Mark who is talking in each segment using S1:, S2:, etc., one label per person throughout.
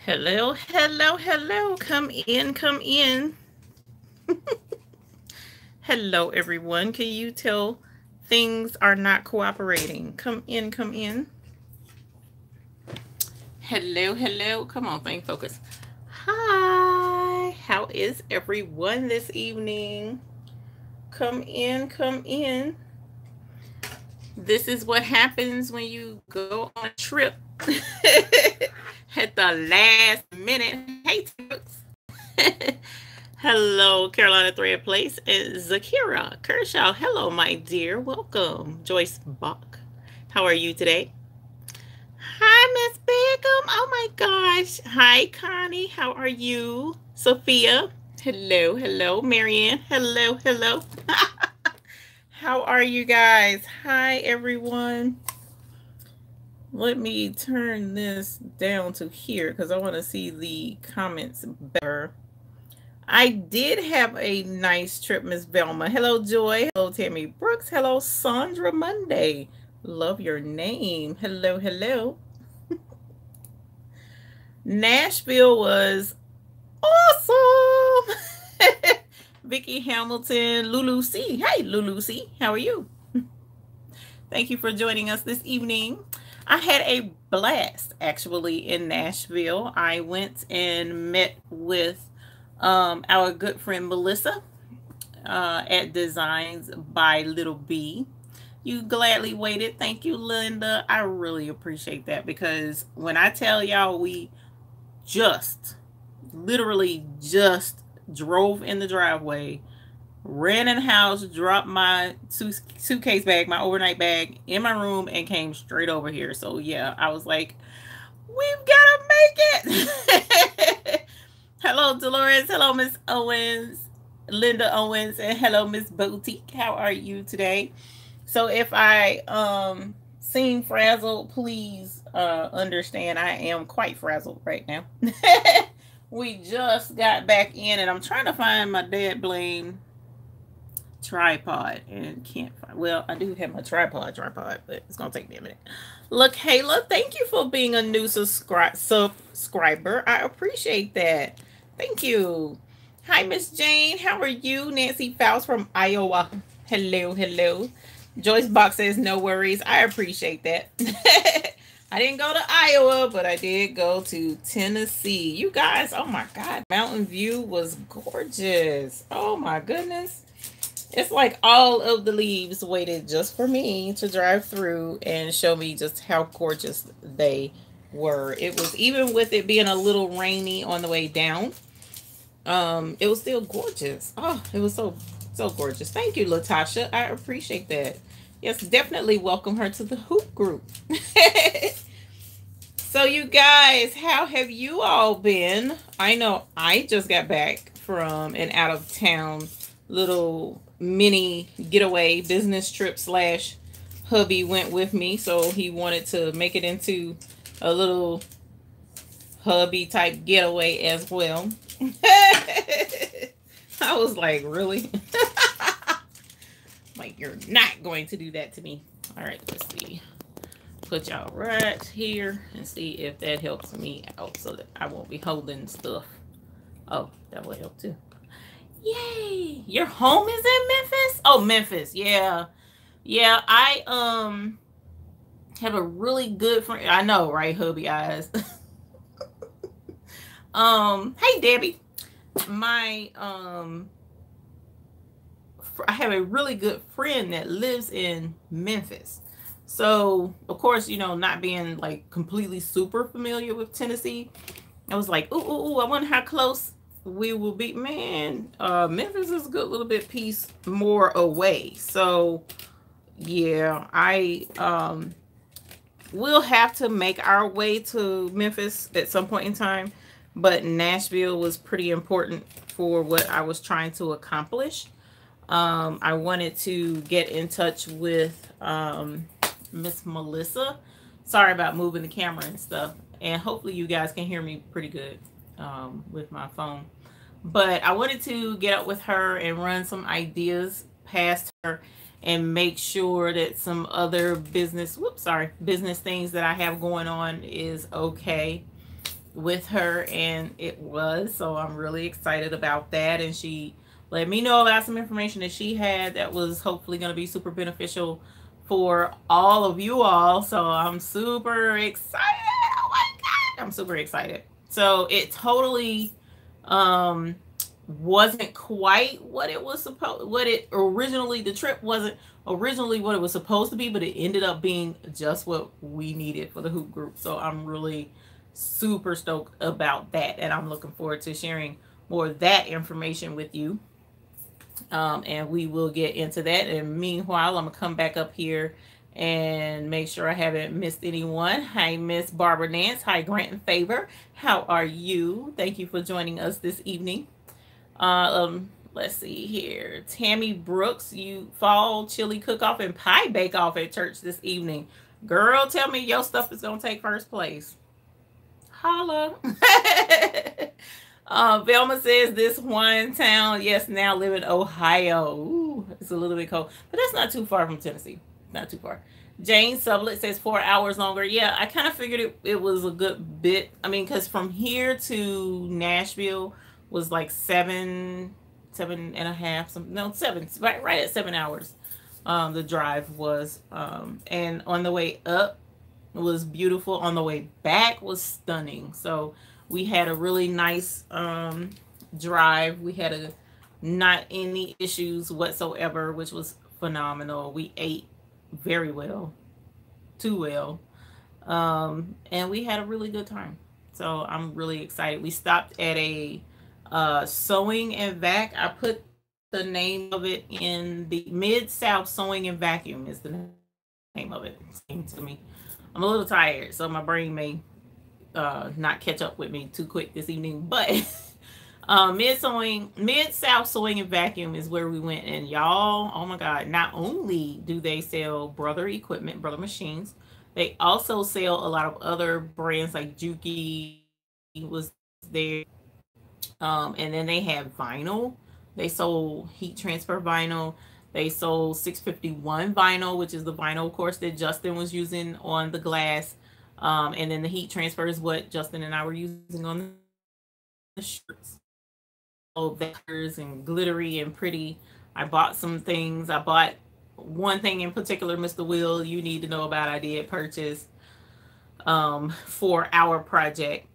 S1: Hello, hello, hello. Come in, come in. Hello, everyone. Can you tell things are not cooperating? Come in, come in. Hello, hello. Come on, thing, focus. Hi. How is everyone this evening? Come in, come in. This is what happens when you go on a trip at the last minute. Hey, Brooks. Hello, Carolina Thread Place and Zakira Kershaw. Hello, my dear. Welcome. Joyce Bach. How are you today? Hi, Miss Bigum. Oh my gosh. Hi, Connie. How are you? Sophia. Hello, hello. Marianne. Hello, hello. How are you guys? Hi, everyone. Let me turn this down to here because I want to see the comments better. I did have a nice trip, Miss Velma. Hello, Joy. Hello, Tammy Brooks. Hello, Sandra Monday. Love your name. Hello, hello. Nashville was awesome. Vicky Hamilton, Lulu C. Hey, Lulu C. How are you? Thank you for joining us this evening. I had a blast, actually, in Nashville. I went and met with our good friend Melissa at Designs by Little B. You gladly waited. Thank you, Linda. I really appreciate that because when I tell y'all we literally just drove in the driveway, ran in the house, dropped my suitcase bag, my overnight bag in my room, and came straight over here. So yeah, I was like, we've got to make it. Hello, Dolores. Hello, Miss Owens, Linda Owens, and hello, Miss Boutique. How are you today? So if I seem frazzled, please understand I am quite frazzled right now. We just got back in, and I'm trying to find my Dad Blame tripod and can't find. Well, I do have my tripod, but it's gonna take me a minute. Look, Kayla, thank you for being a new subscriber. I appreciate that. Thank you. Hi, Miss Jane. How are you? Nancy Faust from Iowa. Hello, hello. Joyce Box says no worries. I appreciate that. I didn't go to Iowa, but I did go to Tennessee. You guys, oh my God, Mountain View was gorgeous. Oh my goodness. It's like all of the leaves waited just for me to drive through and show me just how gorgeous they were. It was, even with it being a little rainy on the way down, it was still gorgeous. Oh, it was so gorgeous. Thank you, Latasha. I appreciate that. Yes, definitely welcome her to the hoop group. So you guys, how have you all been? I know I just got back from an out of town little mini getaway business trip / hubby went with me, so he wanted to make it into a little hubby type getaway as well. I was like, really? Like, you're not going to do that to me. All right, let's see. Put y'all right here and see if that helps me out so that I won't be holding stuff. Oh, that will help too. Yay! Your home is in Memphis? Oh, Memphis. Yeah. Yeah, I have a really good friend. I know, right, hubby eyes. Hey Debbie. My I have a really good friend that lives in Memphis. So, of course, you know, not being like completely super familiar with Tennessee, I was like, ooh, I wonder how close we will be. Man, Memphis is a good little bit piece more away. So, yeah, I will have to make our way to Memphis at some point in time. But Nashville was pretty important for what I was trying to accomplish. I wanted to get in touch with Miss Melissa. Sorry about moving the camera and stuff. And hopefully you guys can hear me pretty good with my phone. But I wanted to get up with her and run some ideas past her and make sure that some other business things that I have going on is okay. with her, and it was. So I'm really excited about that. And she let me know about some information that she had that was hopefully going to be super beneficial for all of you all. So I'm super excited. Oh my God. I'm super excited. So it totally um wasn't quite what it was supposed, what it originally, the trip wasn't originally what it was supposed to be, but it ended up being just what we needed for the hoop group. So I'm really super stoked about that, and I'm looking forward to sharing more of that information with you. And we will get into that. And meanwhile, I'm gonna come back up here and make sure I haven't missed anyone. Hi, Miss Barbara Nance. Hi, Grant and Favor. How are you? Thank you for joining us this evening. Let's see here. Tammy Brooks, you fall chili cook off and pie bake off at church this evening. Girl, tell me your stuff is gonna take first place. Holla. Velma says this one town, yes, now live in Ohio. Ooh, it's a little bit cold, but that's not too far from Tennessee. Not too far. Jane Sublet says 4 hours longer. Yeah, I kind of figured it was a good bit. I mean, because from here to Nashville was like seven and a half, some no seven, right at 7 hours. The drive was, and on the way up was beautiful. On the way back was stunning. So we had a really nice drive. We had a not any issues whatsoever, which was phenomenal. We ate very well, too well, and we had a really good time. So I'm really excited. We stopped at a sewing and vac. I put the name of it in the Mid South Sewing and Vacuum is the name of it. It seems to me. I'm a little tired, so my brain may not catch up with me too quick this evening. But Mid South Sewing and Vacuum is where we went, and y'all, oh my God! Not only do they sell Brother equipment, Brother machines, they also sell a lot of other brands like Juki was there, and then they had vinyl. They sold heat transfer vinyl. They sold 651 vinyl, which is the vinyl, of course, that Justin was using on the glass. And then the heat transfer is what Justin and I were using on the shirts. Oh, vectors and glittery and pretty. I bought some things. I bought one thing in particular, Mr. Will, you need to know about. I did purchase for our project.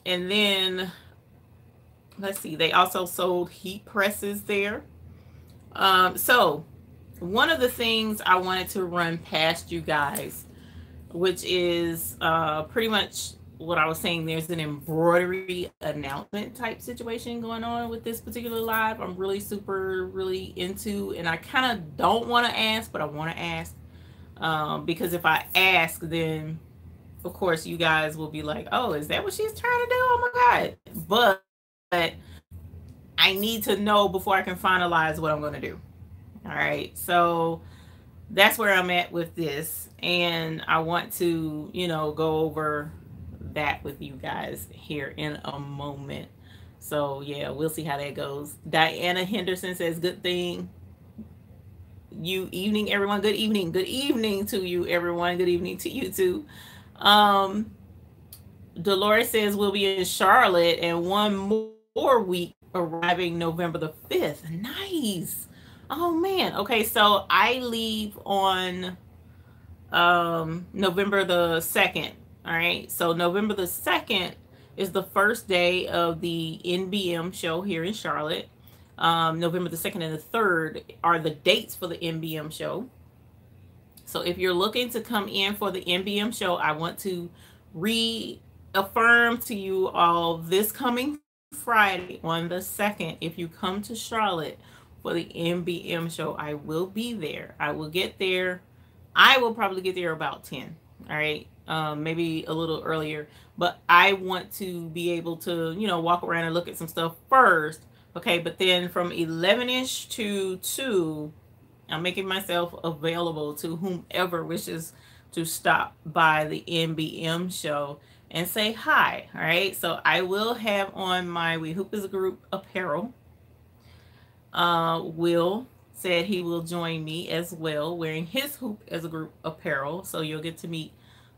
S1: And then, let's see, they also sold heat presses there. So one of the things I wanted to run past you guys, which is pretty much what I was saying, there's an embroidery announcement type situation going on with this particular live. I'm really really into, and I kind of don't want to ask, but I want to ask, because if I ask, then of course you guys will be like, oh, is that what she's trying to do? Oh my God. But I need to know before I can finalize what I'm going to do. All right. So that's where I'm at with this. And I want to, go over that with you guys here in a moment. So yeah, we'll see how that goes. Diana Henderson says, good thing. You evening, everyone. Good evening. Good evening to you, everyone. Good evening to you too. Dolores says we'll be in Charlotte and one more week, arriving November the 5th. Nice. Oh man. Okay, so I leave on November the 2nd. All right. So November the 2nd is the first day of the NBM show here in Charlotte. November the 2nd and the 3rd are the dates for the NBM show. So if you're looking to come in for the NBM show, I want to reaffirm to you all this coming Friday on the 2nd. If you come to Charlotte for the NBM show, I will be there. I will get there. I will probably get there about 10. All right. Maybe a little earlier, but I want to be able to, walk around and look at some stuff first. Okay. But then from 11ish to 2, I'm making myself available to whomever wishes to stop by the NBM show and say hi. All right. So I will have on my We Hoop as a Group apparel. Will said he will join me as well, wearing his Hoop as a Group apparel. So you'll get to meet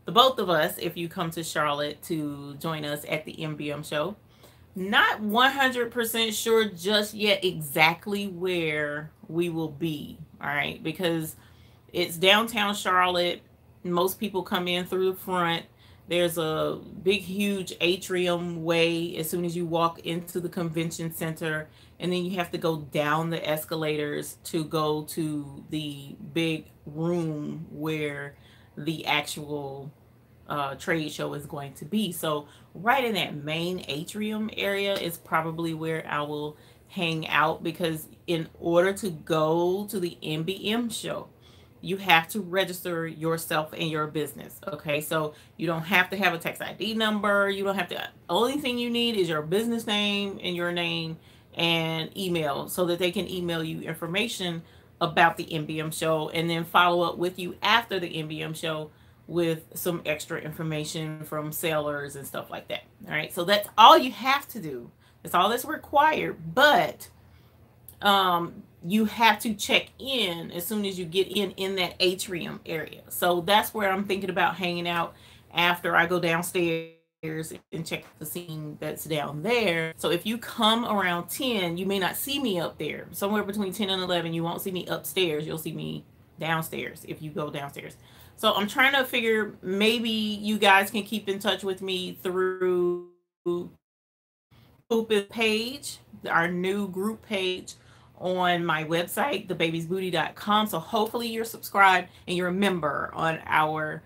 S1: the both of us, if you come to Charlotte to join us at the MBM show. Not 100% sure just yet exactly where we will be, all right? Because it's downtown Charlotte. Most people come in through the front. There's a big, huge atrium way as soon as you walk into the convention center. And then you have to go down the escalators to go to the big room where the actual trade show is going to be. So, right in that main atrium area is probably where I will hang out, because in order to go to the MBM show, you have to register yourself and your business. Okay, so you don't have to have a tax ID number. You don't have to. Only thing you need is your business name and your name and email, so that they can email you information about the MBM show and then follow up with you after the MBM show with some extra information from sellers and stuff like that. All right, so that's all you have to do. That's all that's required. But you have to check in as soon as you get in that atrium area. So that's where I'm thinking about hanging out after I go downstairs and check the scene that's down there. So if you come around 10, you may not see me up there. Somewhere between 10 and 11, you won't see me upstairs. You'll see me downstairs if you go downstairs. So I'm trying to figure, maybe you guys can keep in touch with me through Hoop page, our new group page on my website, thebabiesbooty.com. So hopefully you're subscribed and you're a member on our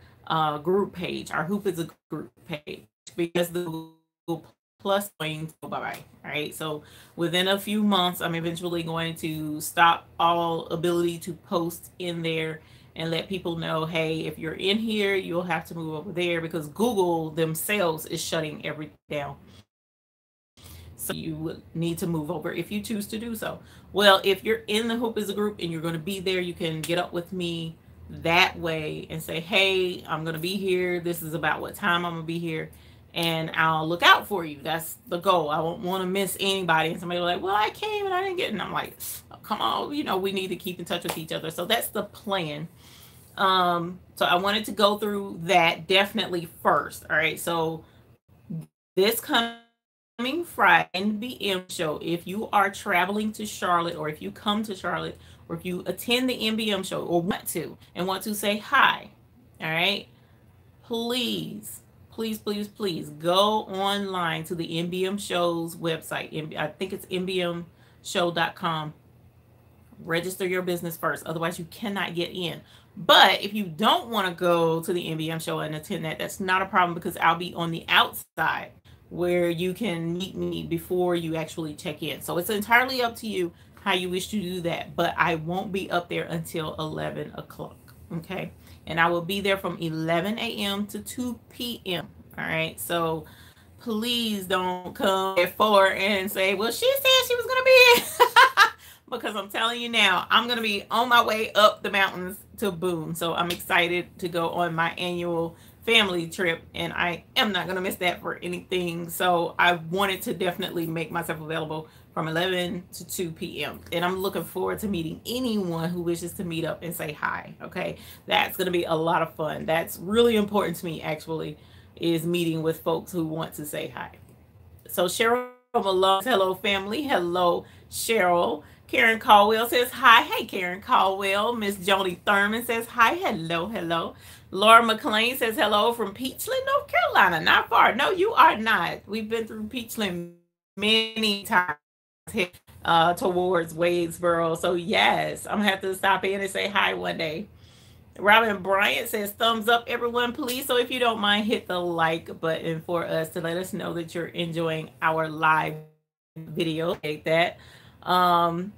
S1: group page. Our Hoop is a group page, because the Google Plus going to go bye-bye. All right. So within a few months, I'm eventually going to stop all ability to post in there and let people know, hey, if you're in here, you'll have to move over there, because Google themselves is shutting everything down. So you would need to move over if you choose to do so. Well, if you're in the Hoop is a group and you're going to be there, you can get up with me that way and say, hey, I'm going to be here. This is about what time I'm going to be here. And I'll look out for you. That's the goal. I won't want to miss anybody. And somebody will like, well, I came and I didn't get it. And I'm like, oh, come on, you know, we need to keep in touch with each other. So that's the plan. So I wanted to go through that definitely first. All right. So this coming Friday MBM show, if you are traveling to Charlotte, or if you come to Charlotte, or if you attend the MBM show or want to say hi, all right, please go online to the MBM show's website. I think it's mbmshow.com. Register your business first, otherwise you cannot get in. But if you don't want to go to the MBM show and attend that, that's not a problem, because I'll be on the outside where you can meet me before you actually check in. So it's entirely up to you how you wish to do that, but I won't be up there until 11 o'clock. Okay, and I will be there from 11 a.m. to 2 p.m. All right, so please don't come at 4 and say, well, she said she was gonna be here. Because I'm telling you now, I'm gonna be on my way up the mountains to Boone. So I'm excited to go on my annual family trip, and I am not gonna miss that for anything. So I wanted to definitely make myself available from 11 to 2 p.m. And I'm looking forward to meeting anyone who wishes to meet up and say hi. Okay, that's going to be a lot of fun. That's really important to me, actually, is meeting with folks who want to say hi. So Cheryl Malone, hello family. Hello Cheryl. Karen Caldwell says hi. Hey Karen Caldwell. Miss Joni Thurman says hi. Hello. Laura McLean says hello from Peachland, North Carolina. Not far. No, you are not. We've been through Peachland many times. Towards Wadesboro. So yes, I'm gonna have to stop in and say hi one day. Robin Bryant says thumbs up everyone, please. So if you don't mind, hit the like button for us to let us know that you're enjoying our live video. Take that. I'm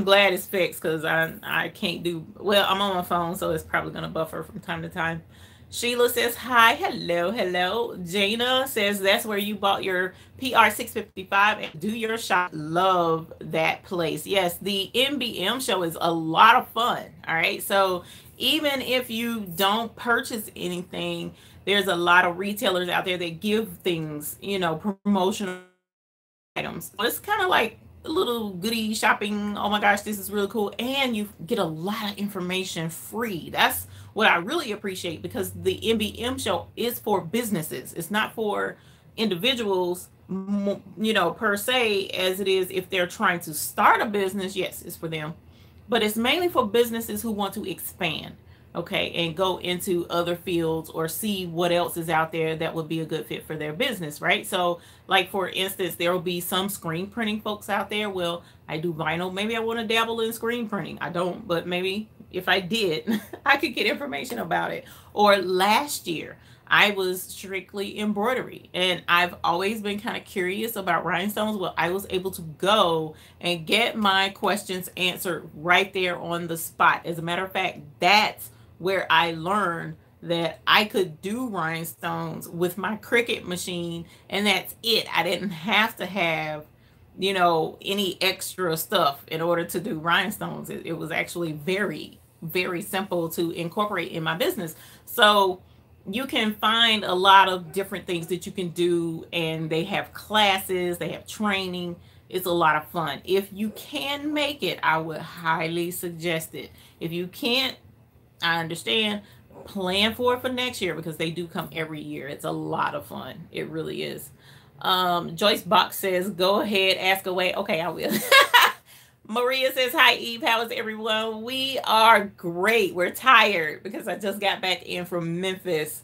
S1: glad it's fixed, because I can't do well. I'm on my phone, so it's probably gonna buffer from time to time. Sheila says hi. Hello. Jana says that's where you bought your PR 655 and do your shop. Love that place. Yes, the MBM show is a lot of fun. All right. So even if you don't purchase anything, there's a lot of retailers out there that give things, you know, promotional items. It's kind of like a little goodie shopping. Oh my gosh, this is really cool. And you get a lot of information free. That's what I really appreciate, because the MBM show is for businesses, it's not for individuals, you know, per se, as it is if they're trying to start a business. Yes, it's for them, but it's mainly for businesses who want to expand, okay, and go into other fields or see what else is out there that would be a good fit for their business, right? So, like for instance, there will be some screen printing folks out there. Well, I do vinyl. Maybe I want to dabble in screen printing. I don't, but maybe if I did, I could get information about it. Or last year, I was strictly embroidery, and I've always been kind of curious about rhinestones. Well, I was able to go and get my questions answered right there on the spot. As a matter of fact, that's where I learned that I could do rhinestones with my Cricut machine, and that's it. I didn't have to have, you know, any extra stuff in order to do rhinestones. It was actually very, very simple to incorporate in my business. So you can find a lot of different things that you can do, and they have classes, they have training. It's a lot of fun. If you can make it, I would highly suggest it. If you can't, I understand. Plan for it for next year, because they do come every year. It's a lot of fun. It really is. Joyce Box says, go ahead, ask away. Okay, I will. Maria says, hi, Eve. How is everyone? We are great. We're tired because I just got back in from Memphis.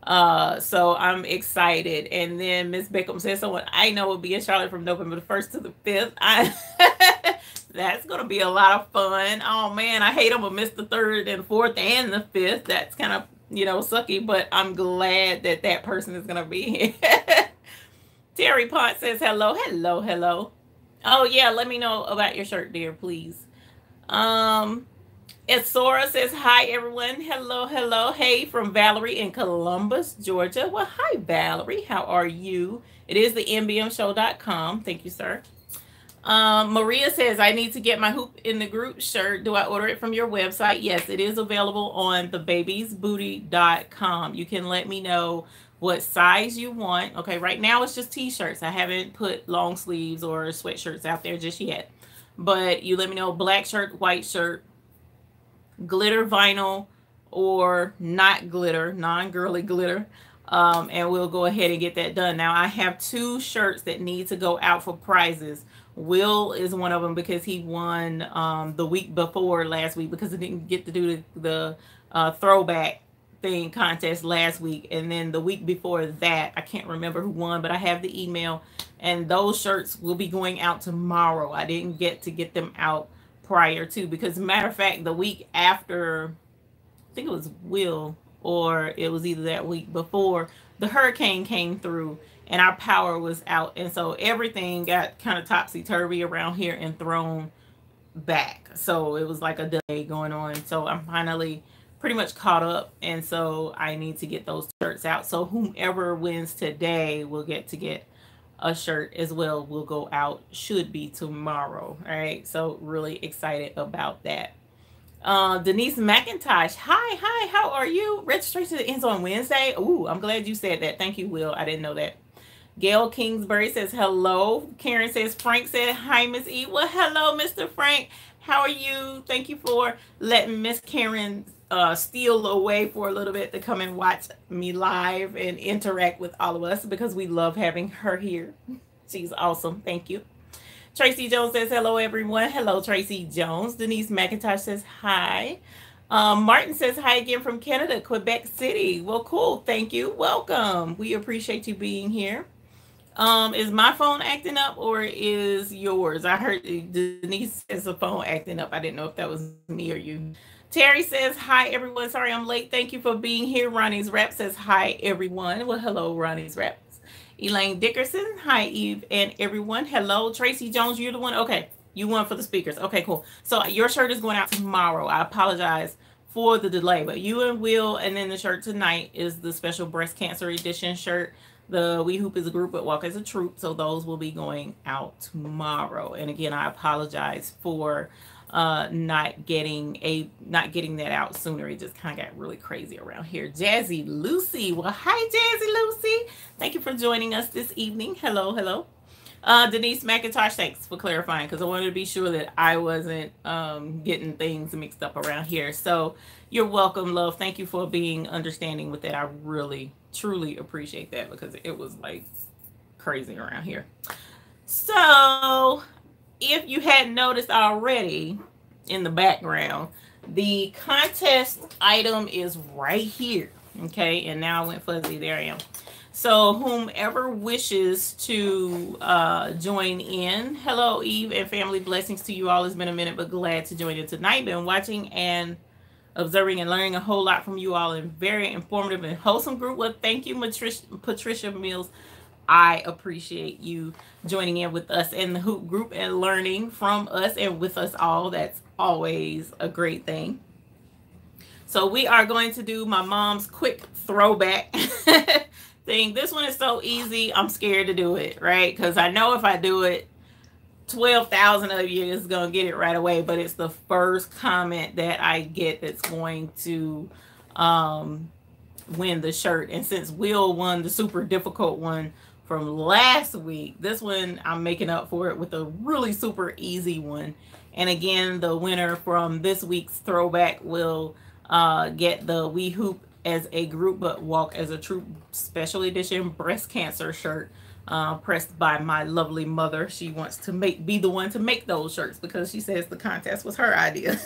S1: So I'm excited. And then Miss Beckham says, someone I know will be in Charlotte from November the 1st to the 5th. That's going to be a lot of fun. Oh, man, I hate I'm going to miss the 3rd and 4th and the 5th. That's kind of, you know, sucky, but I'm glad that that person is going to be here. Terry Pont says, hello, hello, hello. Oh, yeah, let me know about your shirt, dear, please. Sora says, hi, everyone. Hello, hello. Hey, from Valerie in Columbus, Georgia. Well, hi, Valerie. How are you? It is the mbmshow.com. Thank you, sir. Maria says, I need to get my hoop in the group shirt. Do I order it from your website? Yes, it is available on thebabiesbooty.com. You can let me know what size you want. Okay, right now it's just t-shirts. I haven't put long sleeves or sweatshirts out there just yet. But you let me know black shirt, white shirt, glitter vinyl, or not glitter, non-girly glitter. And we'll go ahead and get that done. Now, I have 2 shirts that need to go out for prizes. Will is one of them because he won the week before last week, because he didn't get to do the throwback thing contest last week. And then the week before that, I can't remember who won, but I have the email, and those shirts will be going out tomorrow. I didn't get to get them out prior to, because matter of fact, the week after, I think it was Will, or it was either that week before, the hurricane came through and our power was out, and so everything got kind of topsy-turvy around here and thrown back. So it was like a delay going on. So I'm finally pretty much caught up, and so I need to get those shirts out. So whomever wins today will get to get a shirt as well. Will go out, should be tomorrow. All right, so really excited about that. Denise McIntosh, hi, how are you? Registration ends on Wednesday. Ooh, I'm glad you said that. Thank you, Will. I didn't know that. Gail Kingsbury says hello. Karen says, Frank said hi, Miss E. Well, hello, Mr. Frank. How are you? Thank you for letting Miss Karen steal away for a little bit to come and watch me live and interact with all of us, because we love having her here. She's awesome. Thank you. Tracy Jones says hello, everyone. Hello, Tracy Jones. Denise McIntosh says hi. Martin says hi again from Canada, Quebec City. Well, cool. Thank you. Welcome. We appreciate you being here. Is my phone acting up or is yours? I heard Denise says the phone acting up. I didn't know if that was me or you. Terry says hi, everyone. Sorry I'm late. Thank you for being here. Ronnie's Rap says hi, everyone. Well, hello, Ronnie's Raps. Elaine Dickerson, hi, Eve and everyone. Hello, Tracy Jones. You're the one. Okay, you won for the speakers. Okay, cool. So your shirt is going out tomorrow. I apologize for the delay, but you and Will, and then the shirt tonight is the special breast cancer edition shirt. The We Hoop is a group, but Walk as a troop. So those will be going out tomorrow. And again, I apologize for not getting that out sooner. It just kind of got really crazy around here. Jazzy Lucy. Well, hi, Jazzy Lucy. Thank you for joining us this evening. Hello, hello. Denise McIntosh, thanks for clarifying, because I wanted to be sure that I wasn't getting things mixed up around here. So you're welcome, love. Thank you for being understanding with that. I really, truly appreciate that, because it was like crazy around here. So if you hadn't noticed already in the background, the contest item is right here. Okay, and now I went fuzzy. There I am. So whomever wishes to join in, hello Eve and family, blessings to you all. It's been a minute, but glad to join in tonight. Been watching and observing and learning a whole lot from you all in very informative and wholesome group. Well, thank you, Patricia Mills. I appreciate you joining in with us in the hoop group and learning from us and with us all. That's always a great thing. So we are going to do my mom's quick throwback thing. This one is so easy. I'm scared to do it, right? Because I know if I do it, 12,000 of you is going to get it right away. But it's the first comment that I get that's going to win the shirt. And since Will won the super difficult one from last week, this one I'm making up for it with a really super easy one. And again, the winner from this week's throwback will get the We Hoop as a Group but Walk as a Troop special edition breast cancer shirt pressed by my lovely mother. She wants to be the one to make those shirts because she says the contest was her idea.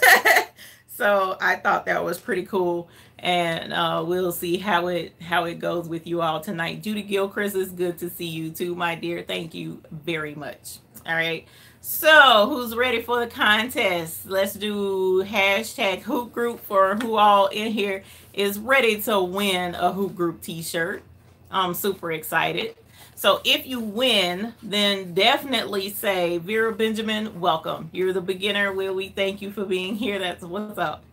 S1: So I thought that was pretty cool, and we'll see how it goes with you all tonight. Judy Gilchrist, is good to see you too, my dear. Thank you very much. All right. So who's ready for the contest? Let's do hashtag hoop group for who all in here is ready to win a hoop group t-shirt. I'm super excited. So if you win, then definitely say, Vera Benjamin, welcome. You're the beginner. Will we thank you for being here? That's what's up.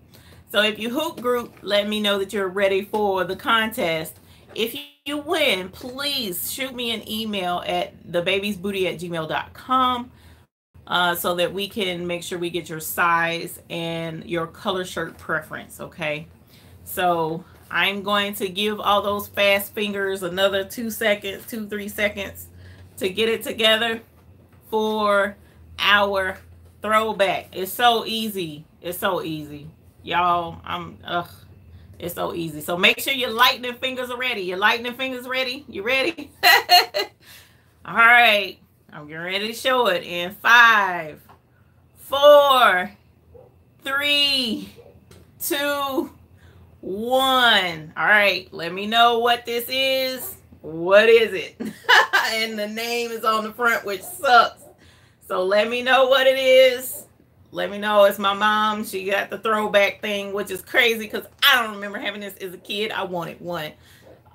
S1: So if you hoop group, let me know that you're ready for the contest. If you win, please shoot me an email at thebabiesbooty@gmail.com. So that we can make sure we get your size and your color shirt preference, okay? So I'm going to give all those fast fingers another 3 seconds to get it together for our throwback. It's so easy. It's so easy. Y'all, it's so easy. So make sure your lightning fingers are ready. Your lightning fingers ready? You ready? All right. I'm getting ready to show it in 5, 4, 3, 2, 1. All right, let me know what this is. What is it? And the name is on the front, which sucks. So let me know what it is. Let me know. It's my mom. She got the throwback thing, which is crazy because I don't remember having this as a kid. I wanted one.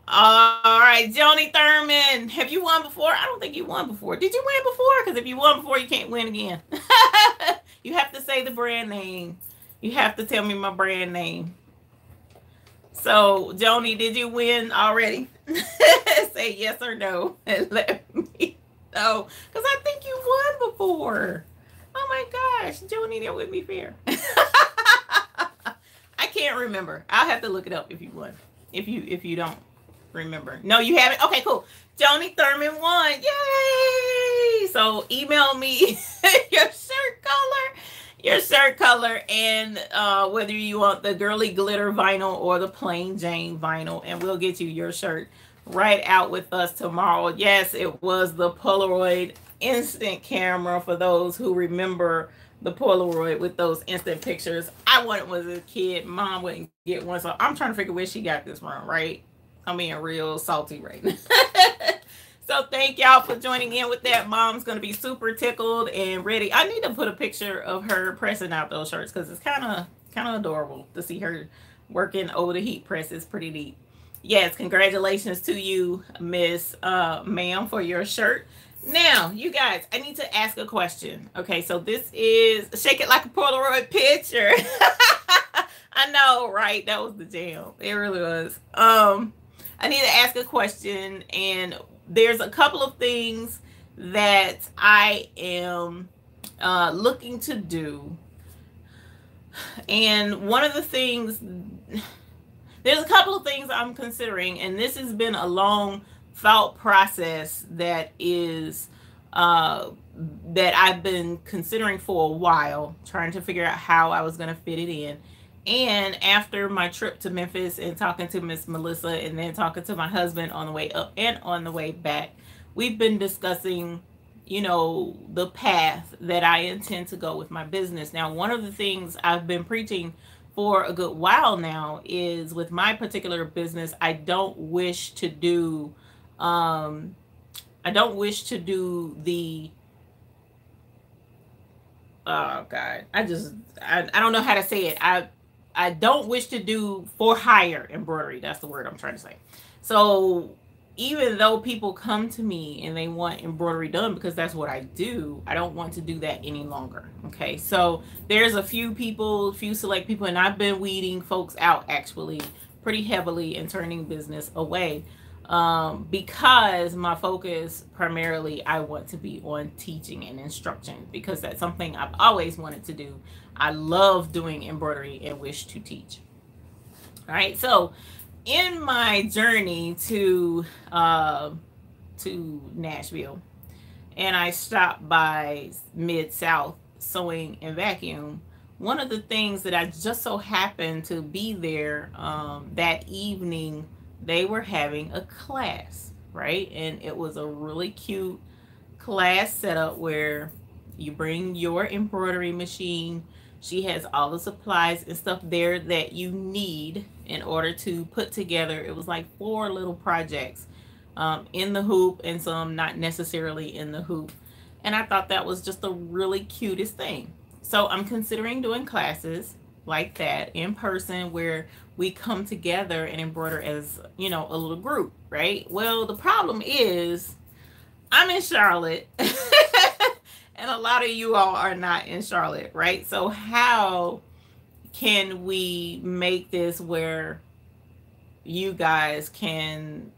S1: All right, Joni Thurman, have you won before? I don't think you won before. Did you win before? Because if you won before, you can't win again. You have to say the brand name. You have to tell me my brand name. So, Joni, did you win already? Say yes or no and let me know. Because I think you won before. Oh my gosh, Joni, that wouldn't be fair. I can't remember. I'll have to look it up if you won. If you don't remember. No, you haven't. Okay, cool. Joni Thurman won. Yay! So email me your shirt color, and whether you want the girly glitter vinyl or the plain Jane vinyl, and we'll get you your shirt right out with us tomorrow. Yes, it was the Polaroid instant camera for those who remember the Polaroid with those instant pictures. I wanted one as a kid. Mom wouldn't get one, so I'm trying to figure where she got this from, right? I'm being real salty right now. So thank y'all for joining in with that. Mom's going to be super tickled and ready. I need to put a picture of her pressing out those shirts because it's kind of adorable to see her working over the heat press. It's pretty neat. Yes, congratulations to you, Miss Ma'am, for your shirt. Now, you guys, I need to ask a question. Okay, so this is Shake It Like a Polaroid picture. I know, right? That was the jam. It really was. I need to ask a question, and there's a couple of things that I am looking to do. And one of the things, there's a couple of things I'm considering, and this has been a long thought process that is that I've been considering for a while, trying to figure out how I was going to fit it in. And after my trip to Memphis and talking to Miss Melissa and then talking to my husband on the way up and on the way back, we've been discussing, you know, the path that I intend to go with my business. Now, one of the things I've been preaching for a good while now is with my particular business, I don't wish to do the oh god, I don't know how to say it. I don't wish to do for hire embroidery. That's the word I'm trying to say. So even though people come to me and they want embroidery done because that's what I do, I don't want to do that any longer. Okay, so there's a few select people, and I've been weeding folks out actually pretty heavily and turning business away, because my focus primarily, I want to be on teaching and instruction because that's something I've always wanted to do. I love doing embroidery and wish to teach. All right, so in my journey to Nashville, and I stopped by Mid-South Sewing and Vacuum, one of the things that I just so happened to be there that evening, they were having a class, right? And it was a really cute class setup where you bring your embroidery machine. She has all the supplies and stuff there that you need in order to put together. It was like 4 little projects in the hoop and some not necessarily in the hoop. And I thought that was just the really cutest thing. So I'm considering doing classes like that in person where we come together and embroider as, you know, a little group, right? Well, the problem is I'm in Charlotte and a lot of you all are not in Charlotte, right? So how can we make this where you guys can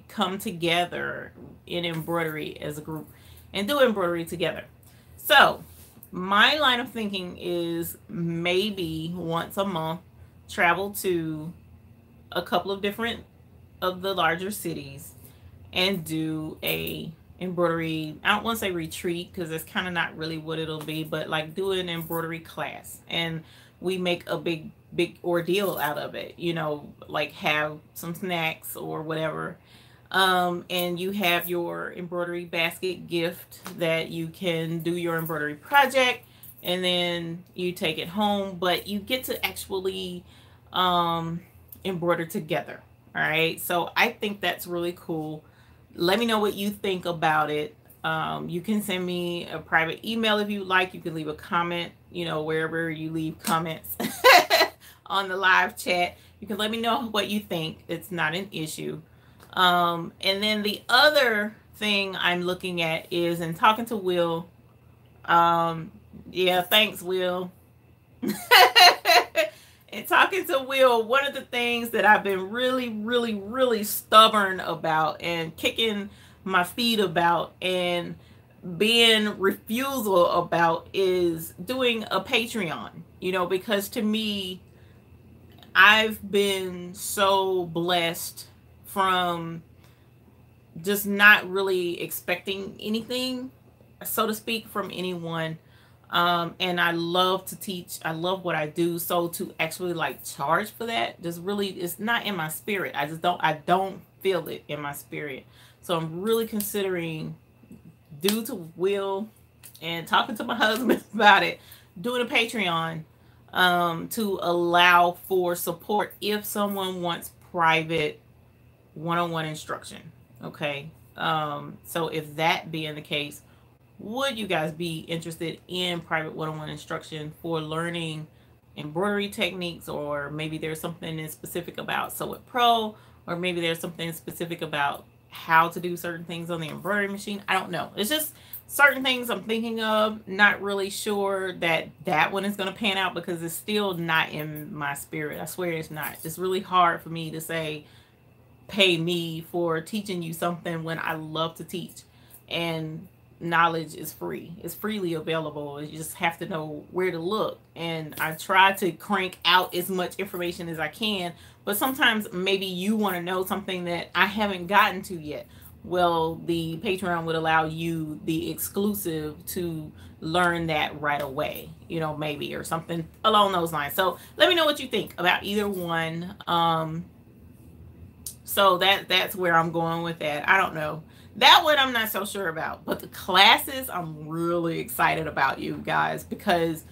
S1: come together in embroidery as a group and do embroidery together? So my line of thinking is maybe once a month, travel to a couple of different of the larger cities and do a embroidery, I don't want to say retreat because it's kind of not really what it'll be, but like do an embroidery class and we make a big ordeal out of it, you know, like have some snacks or whatever, and you have your embroidery basket gift that you can do your embroidery project and then you take it home, but you get to actually embroider together. All right, so I think that's really cool. Let me know what you think about it. You can send me a private email if you like. You can leave a comment, you know, wherever you leave comments on the live chat. You can let me know what you think. It's not an issue. And then the other thing I'm looking at is, and talking to Will, yeah, thanks, Will. And talking to Will, one of the things that I've been really stubborn about and kicking my feet about and being refusal about is doing a Patreon, you know, because to me, I've been so blessed from just not really expecting anything, so to speak, from anyone. And I love to teach. I love what I do. So to actually like charge for that, just really, it's not in my spirit. I don't feel it in my spirit. So I'm really considering, due to Will and talking to my husband about it, doing a Patreon, to allow for support if someone wants private one-on-one instruction. Okay. So if that being the case, would you guys be interested in private one-on-one instruction for learning embroidery techniques, or maybe there's something in specific about Sew It Pro, or maybe there's something specific about how to do certain things on the embroidery machine? I don't know. It's just certain things I'm thinking of. Not really sure that one is going to pan out because it's still not in my spirit. I swear it's not. It's really hard for me to say, pay me for teaching you something when I love to teach. And knowledge is free. It's freely available. You just have to know where to look. And I try to crank out as much information as I can, but sometimes maybe you want to know something that I haven't gotten to yet, well, the Patreon would allow you the exclusive to learn that right away, you know, maybe, or something along those lines. So let me know what you think about either one. So that's where I'm going with that. I don't know. That one I'm not so sure about, but the classes I'm really excited about, you guys, because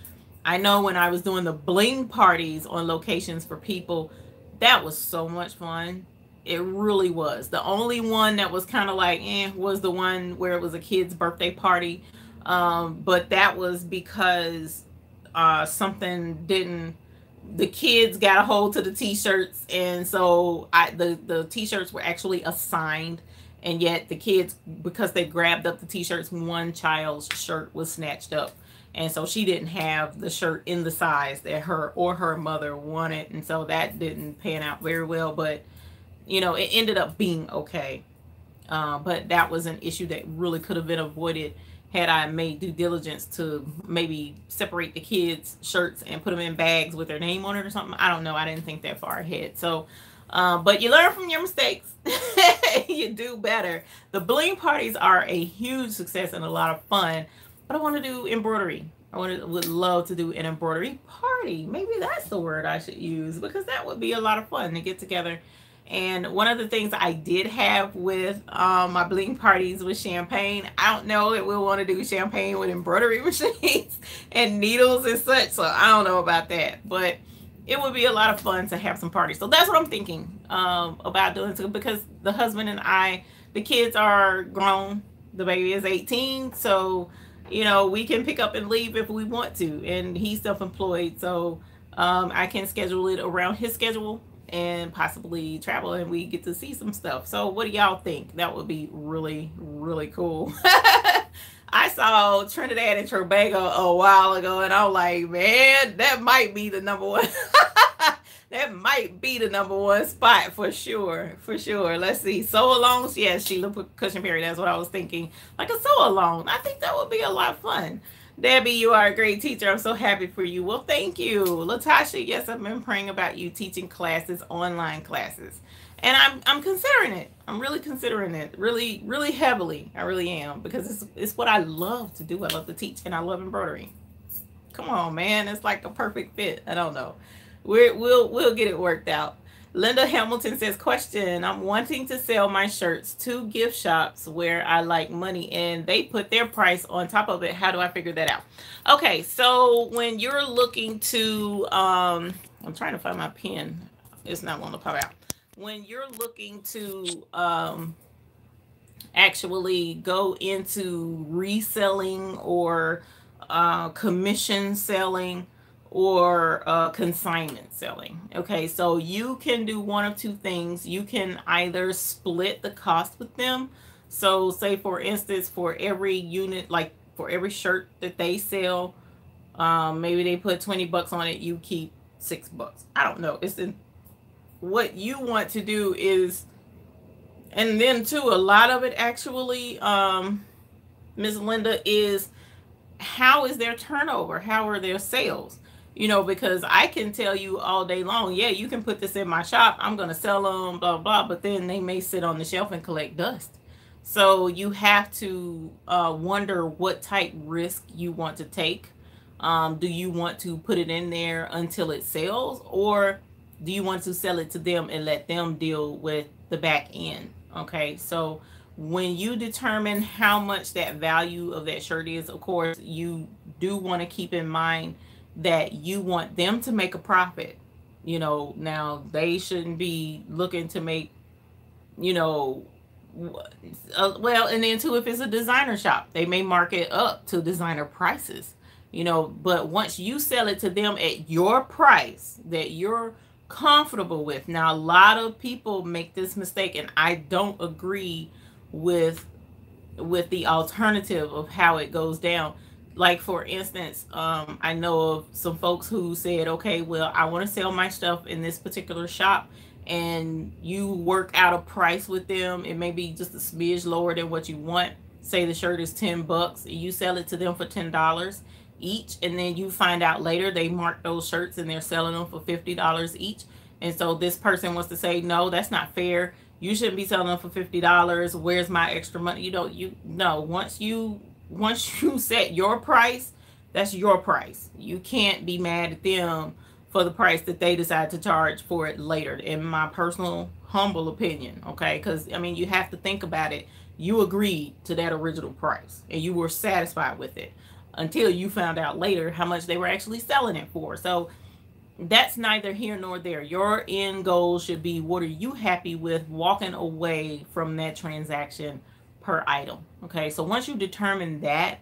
S1: I know when I was doing the bling parties on locations for people, that was so much fun. It really was. The only one that was kind of like was the one where it was a kid's birthday party. But that was because something didn't, the kids got a hold to the t-shirts, and so the t-shirts were actually assigned, and yet the kids, because they grabbed up the t-shirts, one child's shirt was snatched up, and so she didn't have the shirt in the size that her or her mother wanted, and so that didn't pan out very well, but you know, it ended up being okay. But that was an issue that really could have been avoided had I made due diligence to maybe separate the kids' shirts and put them in bags with their name on it or something. I don't know. I didn't think that far ahead. So, but you learn from your mistakes. You do better. The bling parties are a huge success and a lot of fun. But I want to do embroidery. Would love to do an embroidery party. Maybe that's the word I should use, because that would be a lot of fun to get together. And one of the things I did have with my bling parties was champagne. I don't know if we'll want to do champagne with embroidery machines and needles and such. So I don't know about that. But it would be a lot of fun to have some parties. So that's what I'm thinking about doing. So, because the husband and I, the kids are grown. The baby is 18. So, you know, we can pick up and leave if we want to. And he's self-employed. So I can schedule it around his schedule and possibly travel, and we get to see some stuff. So what do y'all think? That would be really, really cool. I saw Trinidad and Tobago a while ago, and I'm like, man, that might be the number one. That might be the number one spot for sure. For sure. Let's see. Sew alongs. Yes, Sheila Cushenberry. That's what I was thinking. Like a sew along. I think that would be a lot of fun. Debbie, you are a great teacher. I'm so happy for you. Well, thank you. Latasha, yes, I've been praying about you teaching classes, online classes. And I'm considering it. I'm really considering it. Really, really heavily. I really am. Because it's what I love to do. I love to teach, and I love embroidery. Come on, man. It's like a perfect fit. I don't know. We'll get it worked out. Linda Hamilton says, question, I'm wanting to sell my shirts to gift shops where I like money, and they put their price on top of it. How do I figure that out? Okay, so when you're looking to, I'm trying to find my pen. It's not wanting to pop out. When you're looking to actually go into reselling or commission selling, or consignment selling. Okay, so you can do one of two things. You can either split the cost with them. So say, for instance, for every unit, like for every shirt that they sell, maybe they put 20 bucks on it, you keep $6. I don't know. It's in what you want to do is, and then too, a lot of it actually, Miss Linda, is how is their turnover? How are their sales? You know, because I can tell you all day long, yeah, you can put this in my shop, I'm going to sell them, blah, blah, but then they may sit on the shelf and collect dust. So you have to wonder what type risk you want to take. Do you want to put it in there until it sells, or do you want to sell it to them and let them deal with the back end? Okay, so when you determine how much that value of that shirt is, of course, you do want to keep in mind that you want them to make a profit. You know, now they shouldn't be looking to make, you know, well, and then too, if it's a designer shop, they may mark it up to designer prices, you know, but once you sell it to them at your price that you're comfortable with. Now, a lot of people make this mistake, and I don't agree with the alternative of how it goes down. Like, for instance, I know of some folks who said, okay, well, I want to sell my stuff in this particular shop, and you work out a price with them. It may be just a smidge lower than what you want. Say the shirt is 10 bucks. You sell it to them for $10 each, and then you find out later they mark those shirts and they're selling them for $50 each. And so this person wants to say, no, that's not fair. you shouldn't be selling them for $50. Where's my extra money? You know, once you set your price, that's your price. You can't be mad at them for the price that they decide to charge for it later, in my personal humble opinion. Okay, because I mean, you have to think about it. You agreed to that original price and you were satisfied with it until you found out later how much they were actually selling it for. So that's neither here nor there. Your end goal should be, what are you happy with walking away from that transaction per item? Okay, so once you determine that,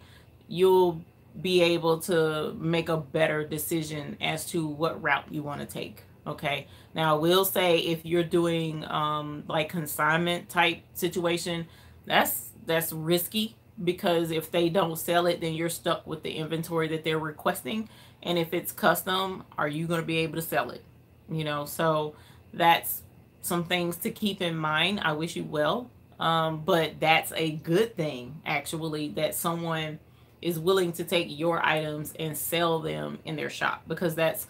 S1: you'll be able to make a better decision as to what route you want to take. Okay, now I will say, if you're doing like consignment type situation, that's risky, because if they don't sell it, then you're stuck with the inventory that they're requesting. And if it's custom, are you going to be able to sell it? You know, so that's some things to keep in mind. I wish you well. But that's a good thing, actually, that someone is willing to take your items and sell them in their shop, because that's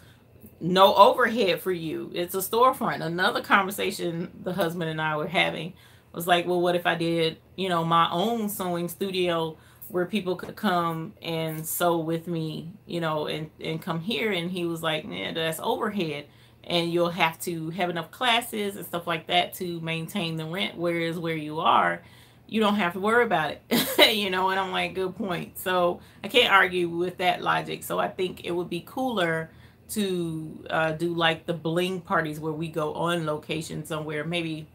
S1: no overhead for you. It's a storefront. Another conversation the husband and I were having was like, well, what if I did, you know, my own sewing studio where people could come and sew with me, you know, and come here? And he was like, man, that's overhead, and you'll have to have enough classes and stuff like that to maintain the rent, whereas where you are, you don't have to worry about it. You know, and I'm like, good point. So I can't argue with that logic. So I think it would be cooler to do like the bling parties, where we go on location somewhere, maybe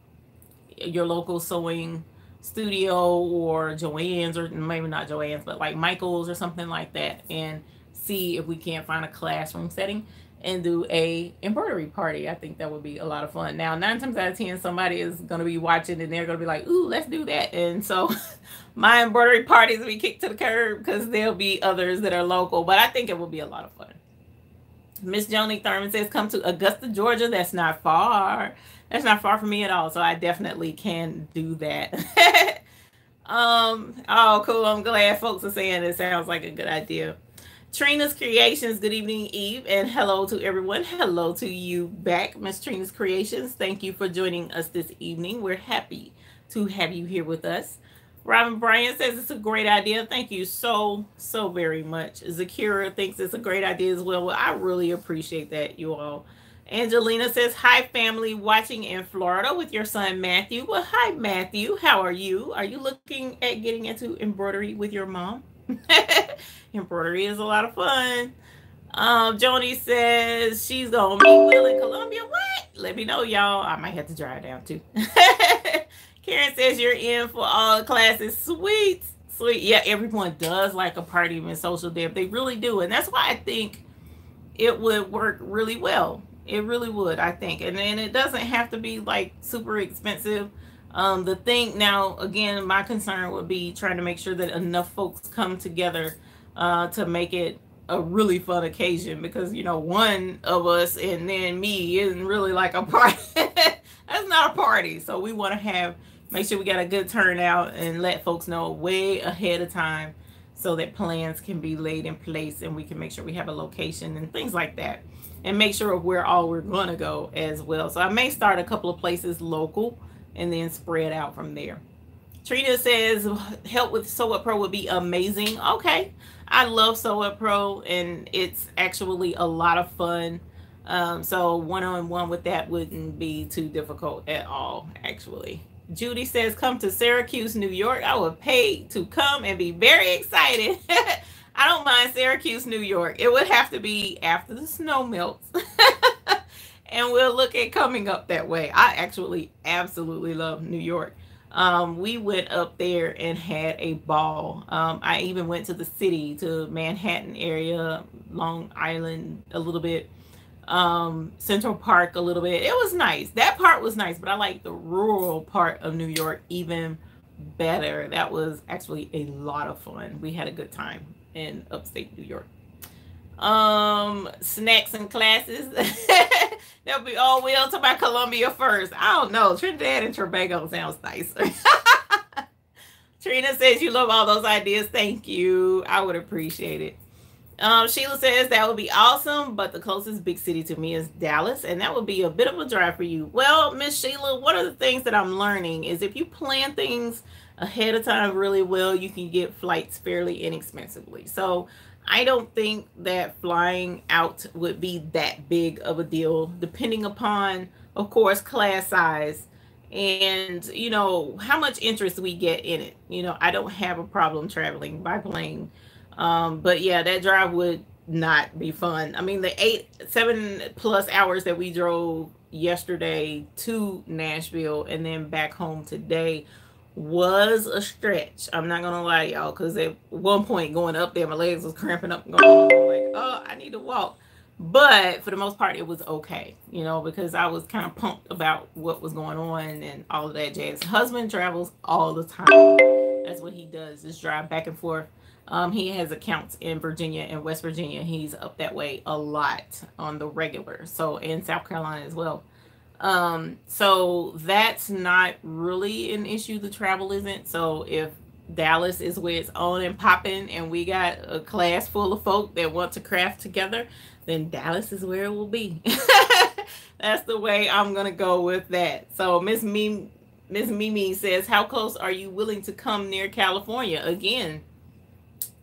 S1: your local sewing studio or Joann's, or maybe not Joann's, but like Michael's or something like that, and see if we can't find a classroom setting and do a embroidery party. I think that would be a lot of fun. Now, 9 times out of 10, somebody is going to be watching and they're going to be like, ooh, let's do that. And so my embroidery parties will be kicked to the curb, because there'll be others that are local, but I think it will be a lot of fun. Miss Joni Thurman says, come to Augusta, Georgia. That's not far. That's not far from me at all. So I definitely can do that. Oh, cool. I'm glad folks are saying it sounds like a good idea. Trina's Creations, good evening, Eve, and hello to everyone. Hello to you back, Miss Trina's Creations. Thank you for joining us this evening. We're happy to have you here with us. Robin Bryan says it's a great idea. Thank you so very much. Zakira thinks it's a great idea as well. Well, I really appreciate that, you all. Angelina says, hi, family, watching in Florida with your son, Matthew. Well, hi, Matthew. How are you? Are you looking at getting into embroidery with your mom? Embroidery is a lot of fun. Joni says she's going to meet Will in Columbia. What? Let me know, y'all. I might have to drive down, too. Karen says you're in for all the classes. Sweet. Sweet. Yeah, everyone does like a party and social dip. They really do. And that's why I think it would work really well. It really would, I think. And then it doesn't have to be like super expensive. The thing now, again, my concern would be trying to make sure that enough folks come together to make it a really fun occasion, because, you know, one of us and then me isn't really like a party. That's not a party. So we want to make sure we got a good turnout and let folks know way ahead of time, so that plans can be laid in place and we can make sure we have a location and things like that, and make sure where all we're going to go as well. So I may start a couple of places local and then spread out from there. Trina says help with Sew Up Pro would be amazing. Okay, I love Sew Up Pro, and it's actually a lot of fun. So one-on-one with that wouldn't be too difficult at all, actually. Judy says, come to Syracuse, New York. I would pay to come and be very excited. I don't mind Syracuse, New York. It would have to be after the snow melts. And we'll look at coming up that way. I actually absolutely love New York. We went up there and had a ball. I even went to the city, to Manhattan area, Long Island a little bit, Central Park a little bit. It was nice. That part was nice, but I like the rural part of New York even better. That was actually a lot of fun. We had a good time in upstate New York. Snacks and classes. They'll be all well to my Columbia first. I don't know. Trinidad and Tobago sounds nicer. Trina says you love all those ideas. Thank you. I would appreciate it. Sheila says that would be awesome, but the closest big city to me is Dallas, and that would be a bit of a drive for you. Well, Miss Sheila, one of the things that I'm learning is if you plan things ahead of time really well, you can get flights fairly inexpensively. So I don't think that flying out would be that big of a deal, depending upon, of course, class size and how much interest we get in it. I don't have a problem traveling by plane, but yeah, that drive would not be fun. I mean, the 7+ hours that we drove yesterday to Nashville and then back home today was a stretch. I'm not gonna lie, y'all, because at one point going up there, my legs was cramping up and going, I'm like, oh, I need to walk. But for the most part, it was okay, because I was kind of pumped about what was going on and all of that jazz. Husband travels all the time. That's what he does, is drive back and forth. He has accounts in Virginia and West Virginia. He's up that way a lot on the regular. So in South Carolina as well. So that's not really an issue. The travel isn't. So if Dallas is where it's on and popping and we got a class full of folk that want to craft together, then Dallas is where it will be. That's the way I'm going to go with that. So Miss Mimi says, how close are you willing to come near California? Again,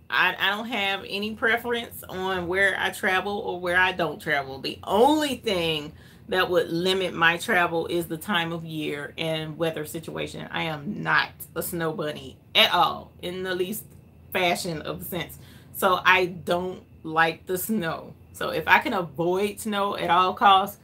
S1: I don't have any preference on where I travel or where I don't travel. The only thing that would limit my travel is the time of year and weather situation. I am not a snow bunny at all, in the least fashion of the sense. So I don't like the snow. So if I can avoid snow at all costs,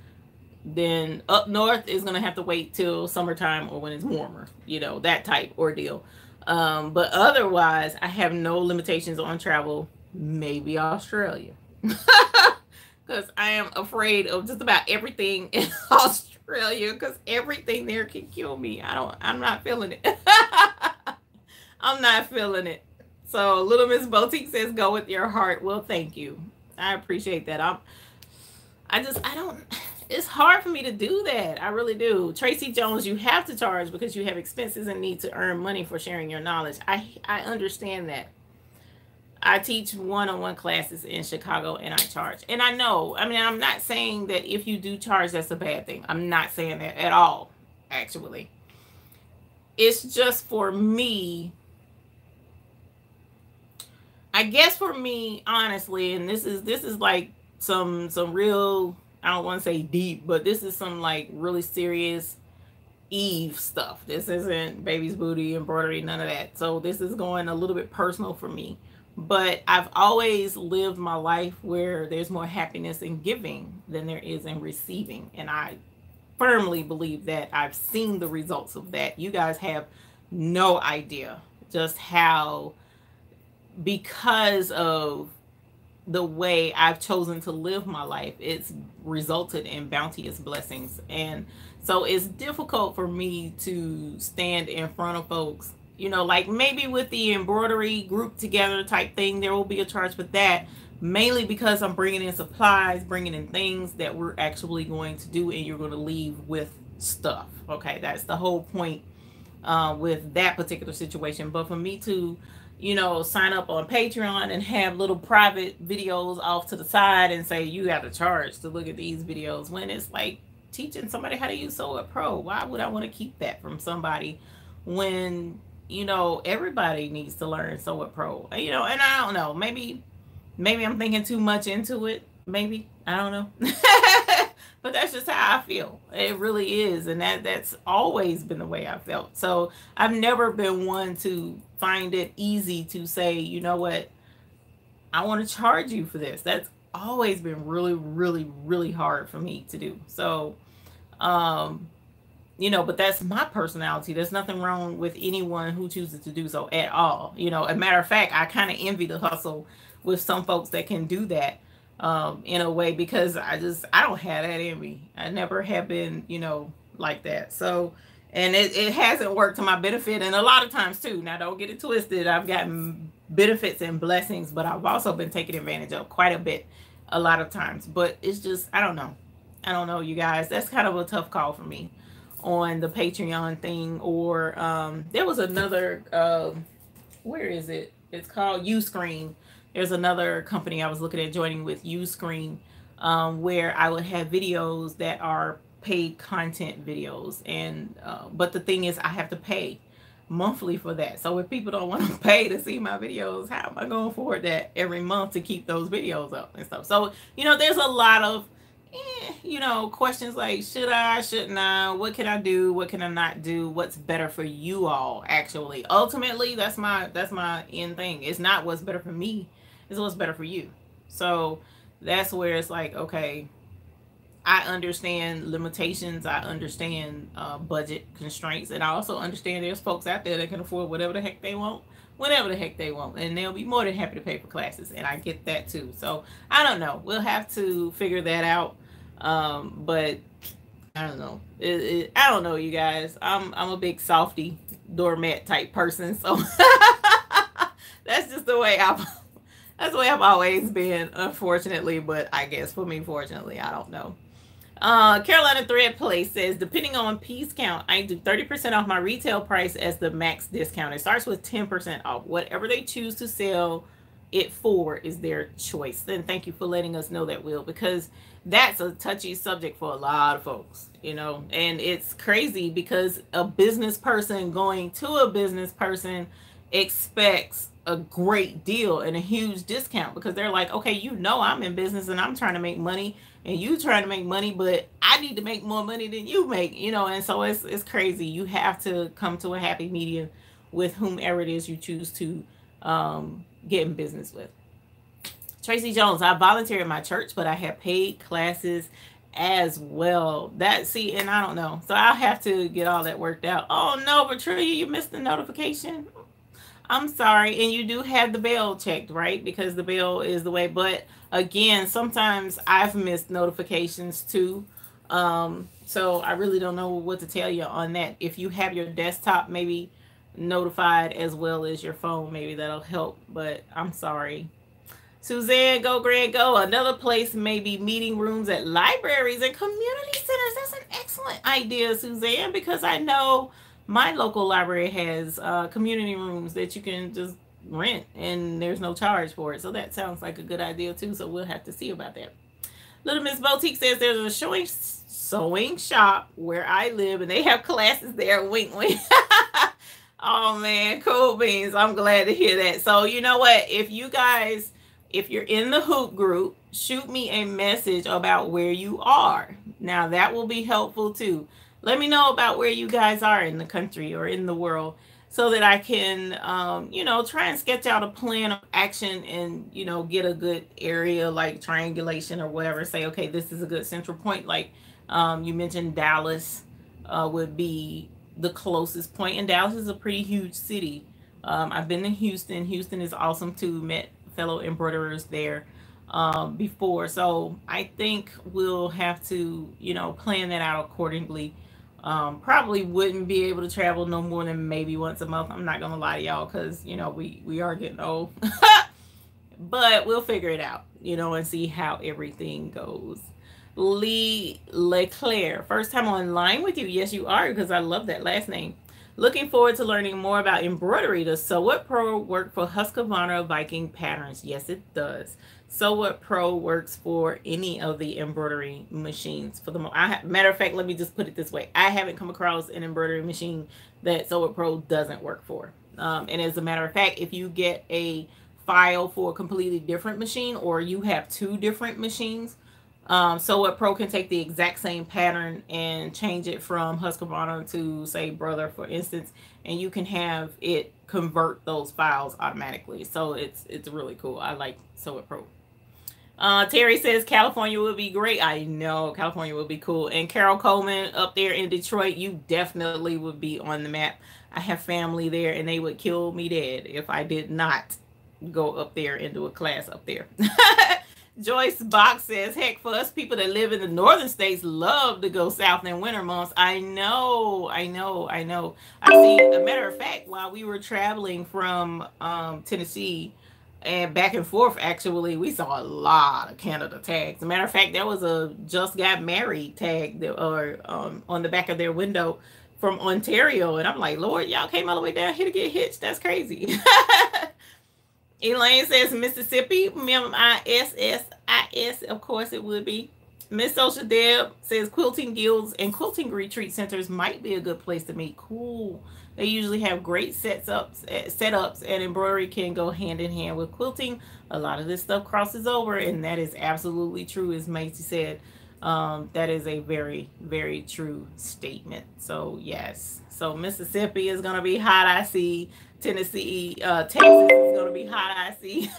S1: then up north is going to have to wait till summertime or when it's warmer, that type ordeal. But otherwise, I have no limitations on travel. Maybe Australia. Because I am afraid of just about everything in Australia, because everything there can kill me. I'm not feeling it. I'm not feeling it. So Little Miss Boutique says, go with your heart. Well, thank you. I appreciate that. I don't, it's hard for me to do that. I really do. Tracy Jones, you have to charge because you have expenses and need to earn money for sharing your knowledge. I understand that. I teach one-on-one classes in Chicago and I charge. And I know, I'm not saying that if you do charge, that's a bad thing. I'm not saying that at all, actually. It's just for me, I guess for me, honestly, and this is like some real, I don't want to say deep, but this is some like really serious Eve stuff. This isn't baby's booty, embroidery, none of that. So this is going a little bit personal for me. But I've always lived my life where there's more happiness in giving than there is in receiving. And I firmly believe that. I've seen the results of that. You guys have no idea just how, because of the way I've chosen to live my life, it's resulted in bounteous blessings. And so it's difficult for me to stand in front of folks, like maybe with the embroidery group together type thing, there will be a charge for that, mainly because I'm bringing in supplies, bringing in things that we're actually going to do, and you're going to leave with stuff. Okay, that's the whole point with that particular situation. But for me to sign up on Patreon and have little private videos off to the side and say you got to charge to look at these videos, when it's like teaching somebody how to use Sew It Pro. Why would I want to keep that from somebody when everybody needs to learn Sew It Pro? And I don't know, maybe I'm thinking too much into it, maybe, I don't know. But that's just how I feel. It really is. And that's always been the way I felt. So I've never been one to find it easy to say, you know what, I want to charge you for this. That's always been really, really, really hard for me to do. So, but that's my personality. There's nothing wrong with anyone who chooses to do so at all. As a matter of fact, I kind of envy the hustle with some folks that can do that. In a way, because I don't have that in me. I never have been, like that. So, and it hasn't worked to my benefit. And a lot of times too, now don't get it twisted, I've gotten benefits and blessings, but I've also been taken advantage of quite a bit, a lot of times. But it's just, I don't know, you guys. That's kind of a tough call for me on the Patreon thing. Or there was another, where is it? It's called Uscreen. there's another company I was looking at joining with, Uscreen, where I would have videos that are paid content videos. And but the thing is, I have to pay monthly for that. So if people don't want to pay to see my videos, how am I going to afford that every month to keep those videos up and stuff? So, you know, there's a lot of, you know, questions like, should I, shouldn't I, what can I do, what can I not do, what's better for you all. Actually, ultimately, that's my end thing. It's not what's better for me, it's what's better for you. So that's where it's like, okay, I understand limitations. I understand budget constraints. And I also understand there's folks out there that can afford whatever the heck they want, whenever the heck they want. And they'll be more than happy to pay for classes. And I get that too. So I don't know. We'll have to figure that out. But I don't know. I don't know, you guys. I'm a big softy doormat type person. So that's just the way that's the way I've always been, unfortunately. But I guess for me, fortunately, I don't know. Carolina Thread Place says, depending on piece count, I do 30% off my retail price as the max discount. It starts with 10% off. Whatever they choose to sell it for is their choice. Then thank you for letting us know that, Will, because that's a touchy subject for a lot of folks, you know, and it's crazy because a business person going to a business person expects a great deal and a huge discount because they're like, okay, you know, I'm in business and I'm trying to make money and you trying to make money, but I need to make more money than you make, you know. And so it's crazy. You have to come to a happy medium with whomever it is you choose to get in business with. Tracy Jones, I volunteer at my church, but I have paid classes as well. See, and I don't know, so I'll have to get all that worked out. Oh no, Patricia, you missed the notification. I'm sorry. And you do have the bell checked, right? Because the bell is the way. But again, sometimes I've missed notifications too. So I really don't know what to tell you on that. If you have your desktop maybe notified as well as your phone, maybe that'll help. But I'm sorry. Suzanne, go Greg, go. Another place may be meeting rooms at libraries and community centers. That's an excellent idea, Suzanne, because I know my local library has community rooms that you can just rent and there's no charge for it. So that sounds like a good idea too. So we'll have to see about that. Little Miss Boutique says there's a sewing shop where I live and they have classes there. Wink, wink. Oh man, cool beans. I'm glad to hear that. So you know what? If you're in the hoop group, shoot me a message about where you are. Now that will be helpful too. Let me know about where you guys are in the country or in the world so that I can, you know, try and sketch out a plan of action and, you know, get a good area like triangulation or whatever. Say, okay, this is a good central point. Like you mentioned Dallas would be the closest point. And Dallas is a pretty huge city. I've been to Houston. Houston is awesome too. Met fellow embroiderers there before. So I think we'll have to, you know, plan that out accordingly. Probably wouldn't be able to travel no more than maybe once a month. I'm not gonna lie to y'all because, you know, we are getting old. But we'll figure it out, you know, and see how everything goes. Lee Leclerc, first time online with you. Yes, you are, because I love that last name. Looking forward to learning more about embroidery. Does Sew What Pro work for Husqvarna Viking patterns? Yes, it does. Sew What Pro works for any of the embroidery machines. For the matter of fact, let me just put it this way: I haven't come across an embroidery machine that Sew What Pro doesn't work for. And as a matter of fact, if you get a file for a completely different machine, or you have two different machines, Sew What Pro can take the exact same pattern and change it from Husqvarna to, say, Brother, for instance, and you can have it convert those files automatically. So it's really cool. I like Sew What Pro. Terry says California would be great. I know California would be cool. And Carol Coleman up there in Detroit, you definitely would be on the map. I have family there and they would kill me dead if I did not go up there and do a class up there. Joyce Box says, heck, for us people that live in the northern states love to go south in winter months. I know. I see, a matter of fact, while we were traveling from Tennessee and back and forth, actually, we saw a lot of Canada tags. As a matter of fact, there was a just got married tag that, on the back of their window from Ontario. And I'm like, Lord, y'all came all the way down here to get hitched. That's crazy. Elaine says Mississippi, MISSIS. Of course it would be. Miss Social Deb says quilting guilds and quilting retreat centers might be a good place to meet. Cool. They usually have great setups, and embroidery can go hand in hand with quilting. A lot of this stuff crosses over, and that is absolutely true, as Macy said. That is a very, very true statement. So yes. So Mississippi is gonna be hot, I see. Tennessee, Texas is gonna be hot, I see.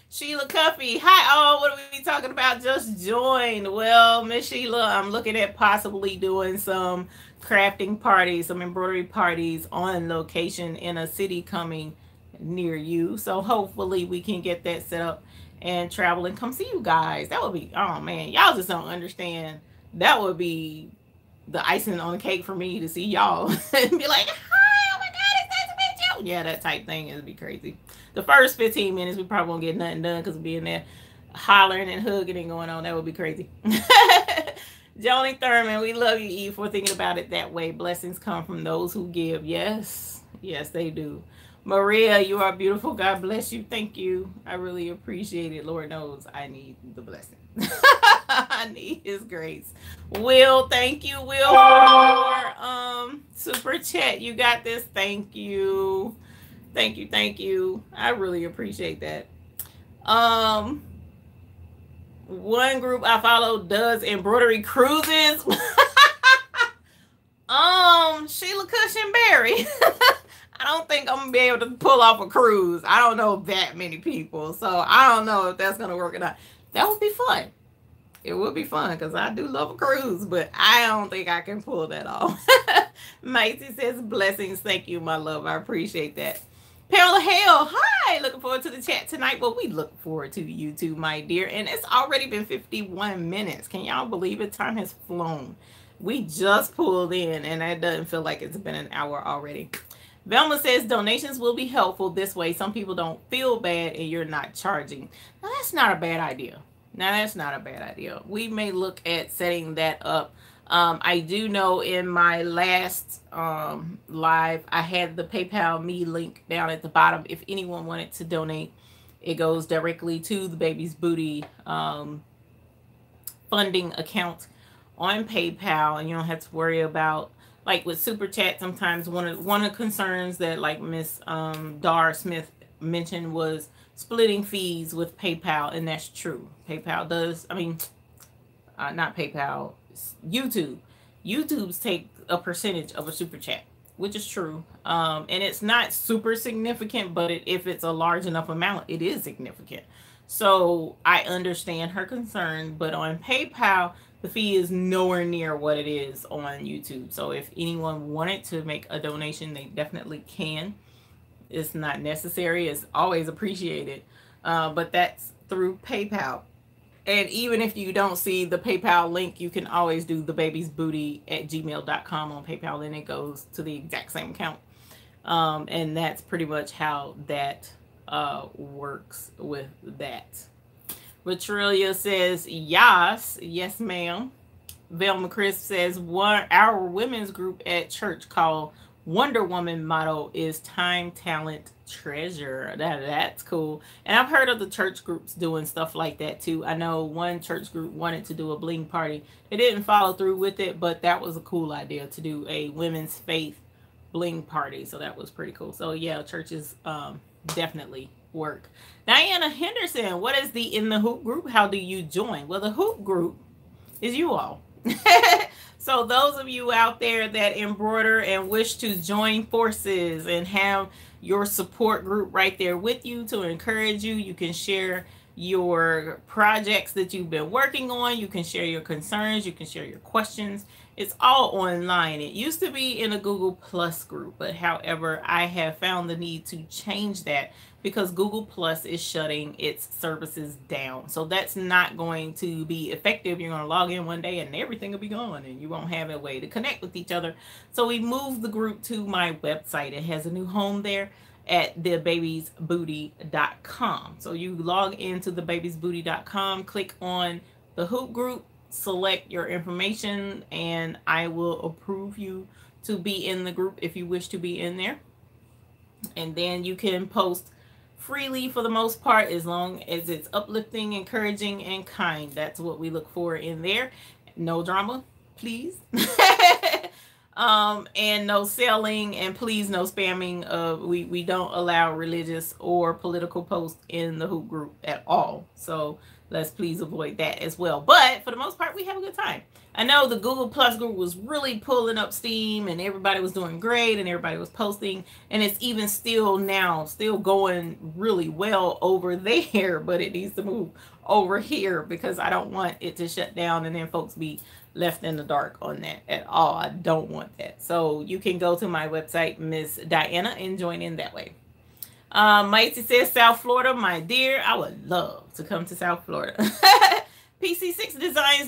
S1: Sheila Cuffy, hi all. What are we talking about? Just joined. Well, Miss Sheila, I'm looking at possibly doing some crafting parties, some embroidery parties on location in a city coming near you. So hopefully we can get that set up and travel and come see you guys. That would be, oh man, y'all just don't understand. That would be the icing on the cake for me to see y'all and be like, hi, oh my God, it's nice to meet you. Yeah, that type thing is be crazy. The first 15 minutes, we probably won't get nothing done because we'll be in there hollering and hugging and going on. That would be crazy. Joni Thurman, we love you, Eve, for thinking about it that way. Blessings come from those who give. Yes, yes, they do. Maria, you are beautiful. God bless you. Thank you. I really appreciate it. Lord knows I need the blessing. I need his grace. Will, thank you, Will, for super chat. You got this. Thank you. Thank you. Thank you. I really appreciate that. One group I follow does embroidery cruises. Sheila Cushenberry. I don't think I'm gonna be able to pull off a cruise. I don't know that many people, so I don't know if that's gonna work or not. That would be fun. It would be fun because I do love a cruise, but I don't think I can pull that off. Macy says blessings. Thank you, my love. I appreciate that. Pamela Hale, hi. Looking forward to the chat tonight. Well, we look forward to you too, my dear. And it's already been 51 minutes. Can y'all believe it? Time has flown. We just pulled in, and that doesn't feel like it's been an hour already. Velma says donations will be helpful this way. Some people don't feel bad and you're not charging. Now, that's not a bad idea. Now, that's not a bad idea. We may look at setting that up. I do know in my last live, I had the PayPal me link down at the bottom. If anyone wanted to donate, it goes directly to the Baby's Booty funding account on PayPal, and you don't have to worry about, like with Super Chat, sometimes one of the concerns that like Miss Dar Smith mentioned was splitting fees with PayPal, and that's true. PayPal does, I mean, not PayPal, YouTube's take a percentage of a Super Chat, which is true. And it's not super significant, but if it's a large enough amount, it is significant. So I understand her concern, but on PayPal, the fee is nowhere near what it is on YouTube. So if anyone wanted to make a donation, they definitely can. It's not necessary. It's always appreciated. But that's through PayPal. And even if you don't see the PayPal link, you can always do thebabiesbooty@gmail.com on PayPal, and it goes to the exact same account. And that's pretty much how that works with that. Vitrelia says, yes, yes, ma'am. Velma Chris says, our women's group at church called Wonder Woman motto is time, talent, treasure. That's cool. And I've heard of the church groups doing stuff like that too. I know one church group wanted to do a bling party. They didn't follow through with it, but that was a cool idea to do a women's faith bling party. So that was pretty cool. So yeah, churches definitely work. Diana Henderson, what is the In the Hoop group? How do you join? Well, the Hoop group is you all. So those of you out there that embroider and wish to join forces and have your support group right there with you to encourage you, you can share your projects that you've been working on. You can share your concerns. You can share your questions. It's all online. It used to be in a Google Plus group, but however, I have found the need to change that because Google Plus is shutting its services down. So that's not going to be effective. You're going to log in one day and everything will be gone and you won't have a way to connect with each other. So we moved the group to my website. It has a new home there at thebabiesbooty.com. So you log into thebabiesbooty.com, click on the Hoop group, select your information, and I will approve you to be in the group if you wish to be in there. And then you can post freely for the most part, as long as it's uplifting, encouraging, and kind. That's what we look for in there. No drama, please. And no selling, and please no spamming. We don't allow religious or political posts in the hoop group at all. So let's please avoid that as well. But for the most part, we have a good time. I know the Google Plus group was really pulling up steam, and everybody was doing great, and everybody was posting, and it's even still now still going really well over there, but it needs to move over here because I don't want it to shut down and then folks be left in the dark on that at all. I don't want that. So you can go to my website, Miss Diana, and join in that way. Mighty says, South Florida, my dear, I would love to come to South Florida. PC6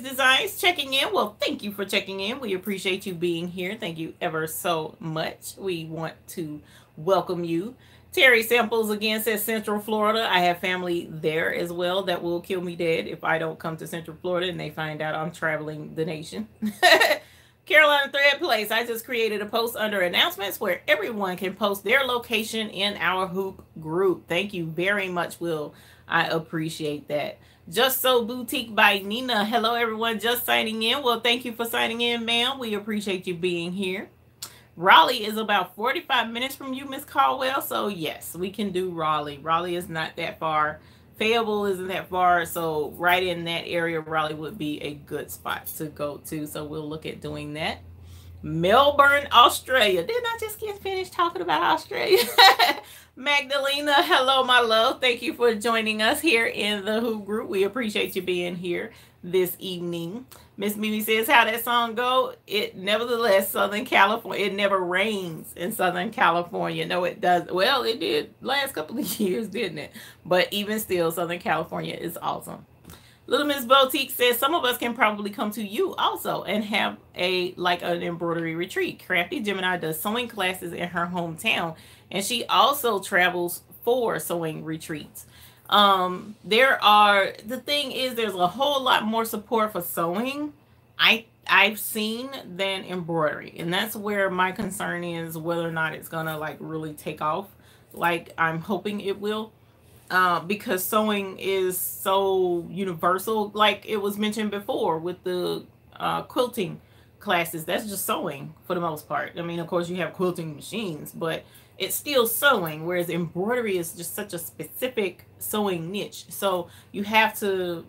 S1: Designs, checking in. Well, thank you for checking in. We appreciate you being here. Thank you ever so much. We want to welcome you. Terry Samples again says Central Florida. I have family there as well that will kill me dead if I don't come to Central Florida and they find out I'm traveling the nation. Carolina Thread Place. I just created a post under announcements where everyone can post their location in our hoop group. Thank you very much, Will. I appreciate that. Just So Boutique by Nina. Hello, everyone. Just signing in. Well, thank you for signing in, ma'am. We appreciate you being here. Raleigh is about 45 minutes from you, Miss Caldwell. So, yes, we can do Raleigh. Raleigh is not that far. Fayetteville isn't that far. So, right in that area, Raleigh would be a good spot to go to. So, we'll look at doing that. Melbourne, Australia. Didn't I just get finished talking about Australia? Magdalena, hello, my love. Thank you for joining us here in the Who group. We appreciate you being here this evening. Miss Mimi says, how that song go? It nevertheless, Southern California, it never rains in Southern California. No, it does. Well, it did last couple of years, didn't it? But even still, Southern California is awesome. Little Miss Boutique says, some of us can probably come to you also and have an embroidery retreat. Crafty Gemini does sewing classes in her hometown, and she also travels for sewing retreats. The thing is, there's a whole lot more support for sewing I've seen than embroidery, and that's where my concern is, whether or not it's gonna like really take off like I'm hoping it will. Because sewing is so universal, like it was mentioned before with the quilting classes. That's just sewing for the most part. I mean, of course, you have quilting machines, but it's still sewing, whereas embroidery is just such a specific sewing niche. So you have to,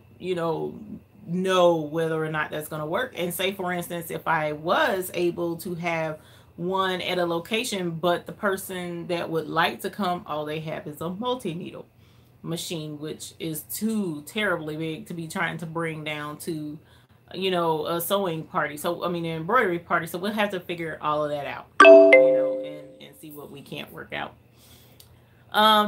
S1: know whether or not that's going to work. And say, for instance, if I was able to have one at a location, but the person that would like to come, all they have is a multi-needle machine, which is too terribly big to be trying to bring down to a sewing party. So I mean, an embroidery party. So we'll have to figure all of that out, and see what we can't work out.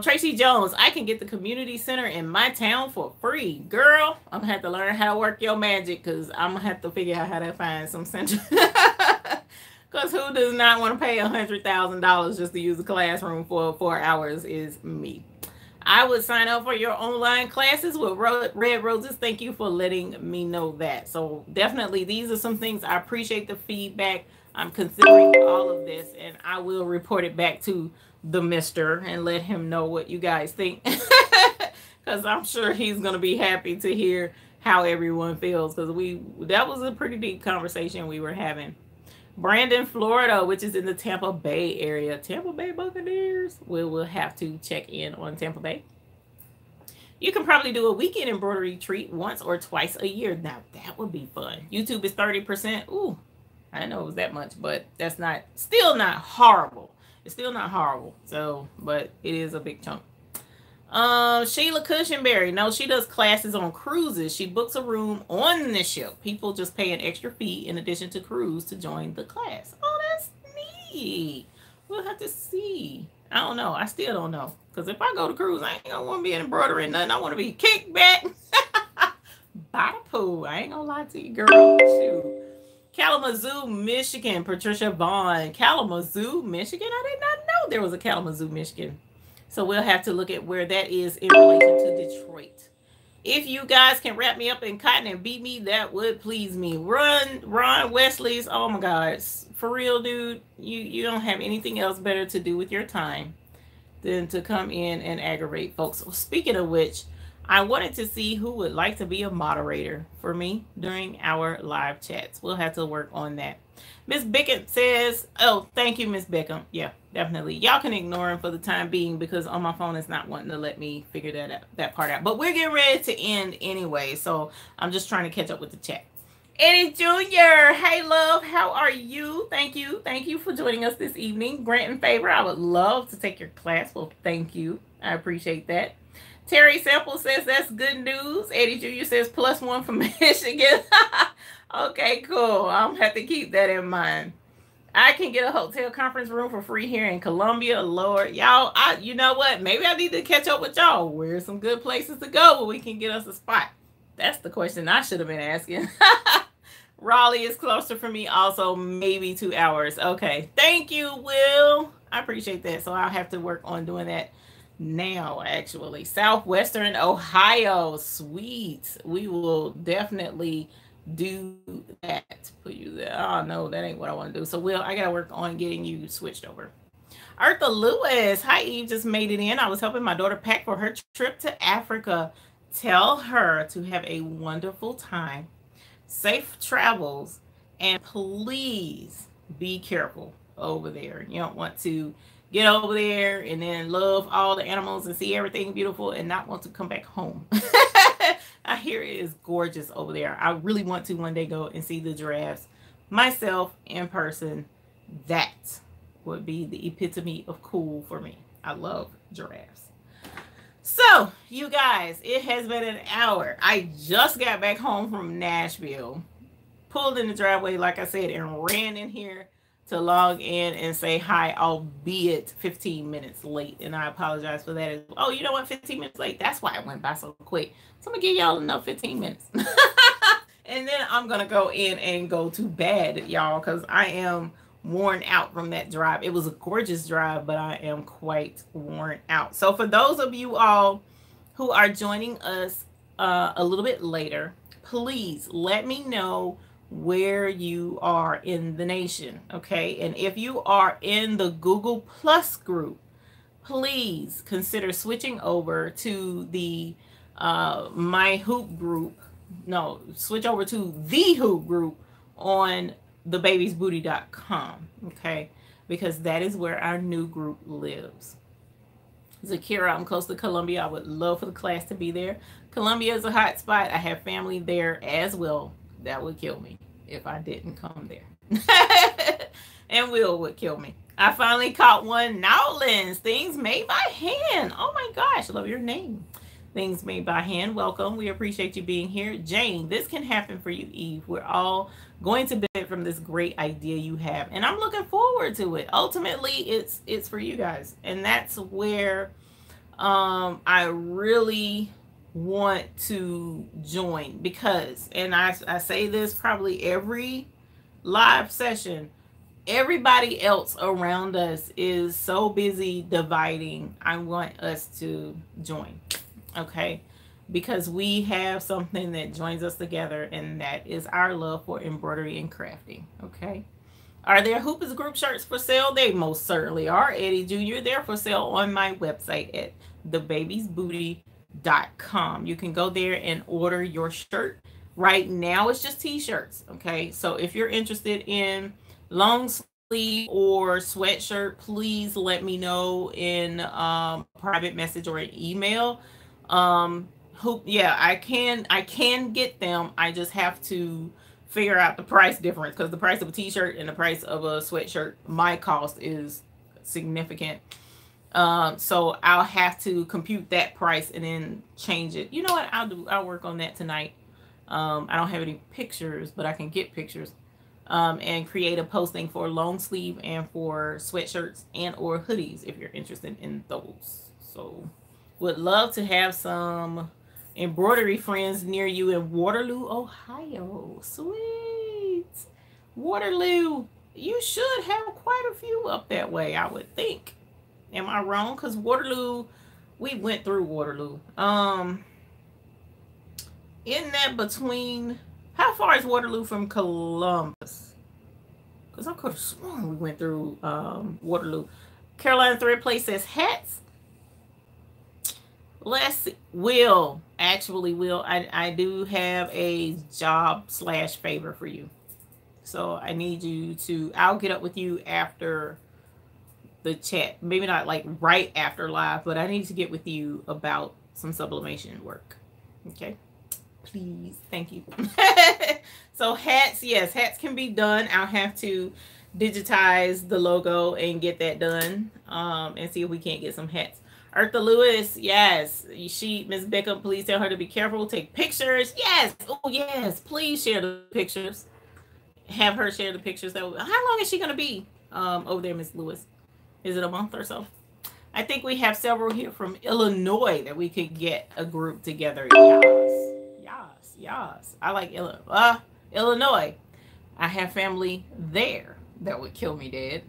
S1: Tracy Jones, I can get the community center in my town for free. Girl, I'm gonna have to learn how to work your magic, because I'm gonna have to figure out how to find some center. Because who does not want to pay $100,000 just to use a classroom for 4 hours is me. I would sign up for your online classes with Red Roses. Thank you for letting me know that. So definitely, these are some things. I appreciate the feedback. I'm considering all of this, and I will report it back to the mister and let him know what you guys think. Because I'm sure he's going to be happy to hear how everyone feels, because that was a pretty deep conversation we were having. Brandon, Florida, which is in the Tampa Bay area. Tampa Bay Buccaneers. We will have to check in on Tampa Bay. You can probably do a weekend embroidery treat once or twice a year. Now, that would be fun. YouTube is 30%. Ooh, I didn't know it was that much, but that's still not horrible. It's still not horrible. So, but it is a big chunk. Sheila Cushenberry. No, she does classes on cruises. She books a room on the ship. People just pay an extra fee in addition to cruise to join the class. Oh, that's neat. We'll have to see. I don't know. I still don't know. Because if I go to cruise, I ain't going to want to be embroidering nothing. I want to be kicked back by the pool. I ain't going to lie to you, girl. Shoot. Kalamazoo, Michigan. Patricia Vaughn. Kalamazoo, Michigan. I did not know there was a Kalamazoo, Michigan. So we'll have to look at where that is in relation to Detroit. If you guys can wrap me up in cotton and beat me, that would please me. Ron Wesley's, oh my God, for real, dude, you don't have anything else better to do with your time than to come in and aggravate folks. Speaking of which, I wanted to see who would like to be a moderator for me during our live chats. We'll have to work on that. Miss Bickett says, oh, thank you, Miss Beckham. Yeah, definitely. Y'all can ignore him for the time being because on my phone it's not wanting to let me figure that part out. But we're getting ready to end anyway, so I'm just trying to catch up with the chat. Eddie Jr., hey love, how are you? Thank you for joining us this evening. Grant and Favor, I would love to take your class. Well, thank you. I appreciate that. Terry Sample says that's good news. Eddie Jr. says +1 from Michigan. Okay, cool. I'm gonna have to keep that in mind. I can get a hotel conference room for free here in Columbia. Lord, y'all, you know what? Maybe I need to catch up with y'all. Where's some good places to go where we can get us a spot? That's the question I should have been asking. Raleigh is closer for me also, maybe 2 hours. Okay, thank you, Will. I appreciate that. So I'll have to work on doing that now, actually. Southwestern Ohio, sweet. We will definitely do that. Put you there. Oh, no, that ain't what I want to do. So, Will, I got to work on getting you switched over. Eartha Lewis, hi, Eve, just made it in. I was helping my daughter pack for her trip to Africa. Tell her to have a wonderful time, safe travels, and please be careful over there. You don't want to get over there and then love all the animals and see everything beautiful and not want to come back home. I hear it is gorgeous over there. I really want to one day go and see the giraffes myself in person. That would be the epitome of cool for me. I love giraffes. So, you guys, it has been an hour. I just got back home from Nashville, pulled in the driveway, like I said, and ran in here to log in and say hi, albeit 15 minutes late. And I apologize for that. Oh, you know what? 15 minutes late. That's why it went by so quick. So I'm going to give y'all another 15 minutes. And then I'm going to go in and go to bed, y'all, because I am worn out from that drive. It was a gorgeous drive, but I am quite worn out. So for those of you all who are joining us a little bit later, please let me know where you are in the nation, okay? And if you are in the Google Plus group, please consider switching over to the My Hoop group. No, switch over to the Hoop group on thebabiesbooty.com, okay? Because that is where our new group lives. Zakira, I'm close to Columbia. I would love for the class to be there. Columbia is a hot spot. I have family there as well. That would kill me if I didn't come there. And Will would kill me. I finally caught one. Nowlands, things made by hand. Oh my gosh, love your name. Things made by hand. Welcome. We appreciate you being here. Jane, this can happen for you, Eve. We're all going to benefit from this great idea you have. And I'm looking forward to it. Ultimately, it's for you guys. And that's where I really want to join, because, and I say this probably every live session, everybody else around us is so busy dividing. I want us to join, okay? Because we have something that joins us together, and that is our love for embroidery and crafting, okay? Are there Hoopers group shirts for sale? They most certainly are, Eddie Jr. They're for sale on my website at thebabiesbooty.com. You can go there and order your shirt. Right now, it's just t-shirts, okay? So if you're interested in long sleeve or sweatshirt, please let me know in private message or an email. Yeah, I can get them. I just have to figure out the price difference, because the price of a t-shirt and the price of a sweatshirt, my cost is significant. So I'll have to compute that price and then change it. You know what I'll work on that tonight. I don't have any pictures, but I can get pictures and create a posting for long sleeve and for sweatshirts and or hoodies if you're interested in those. So would love to have some embroidery friends near you in Waterloo, Ohio. Sweet. Waterloo. You should have quite a few up that way, I would think. Am I wrong? Because Waterloo, we went through Waterloo. Isn't that between, how far is Waterloo from Columbus? Because I could have sworn we went through Waterloo. Carolina Thread Place says hats. Let's see. Will, actually, Will, I do have a job / favor for you. So I need you to, I'll get up with you after the chat. Maybe not like right after live, but I need to get with you about some sublimation work. Okay? Please. Thank you. So hats, yes, hats can be done. I'll have to digitize the logo and get that done. And see if we can't get some hats. Eartha Lewis, yes. Miss Beckham, please tell her to be careful. Take pictures. Yes. Oh, yes. Please share the pictures. Have her share the pictures. How long is she going to be over there, Miss Lewis? Is it a month or so? I think we have several here from Illinois that we could get a group together. Yes. I like Illinois. I have family there that would kill me dead.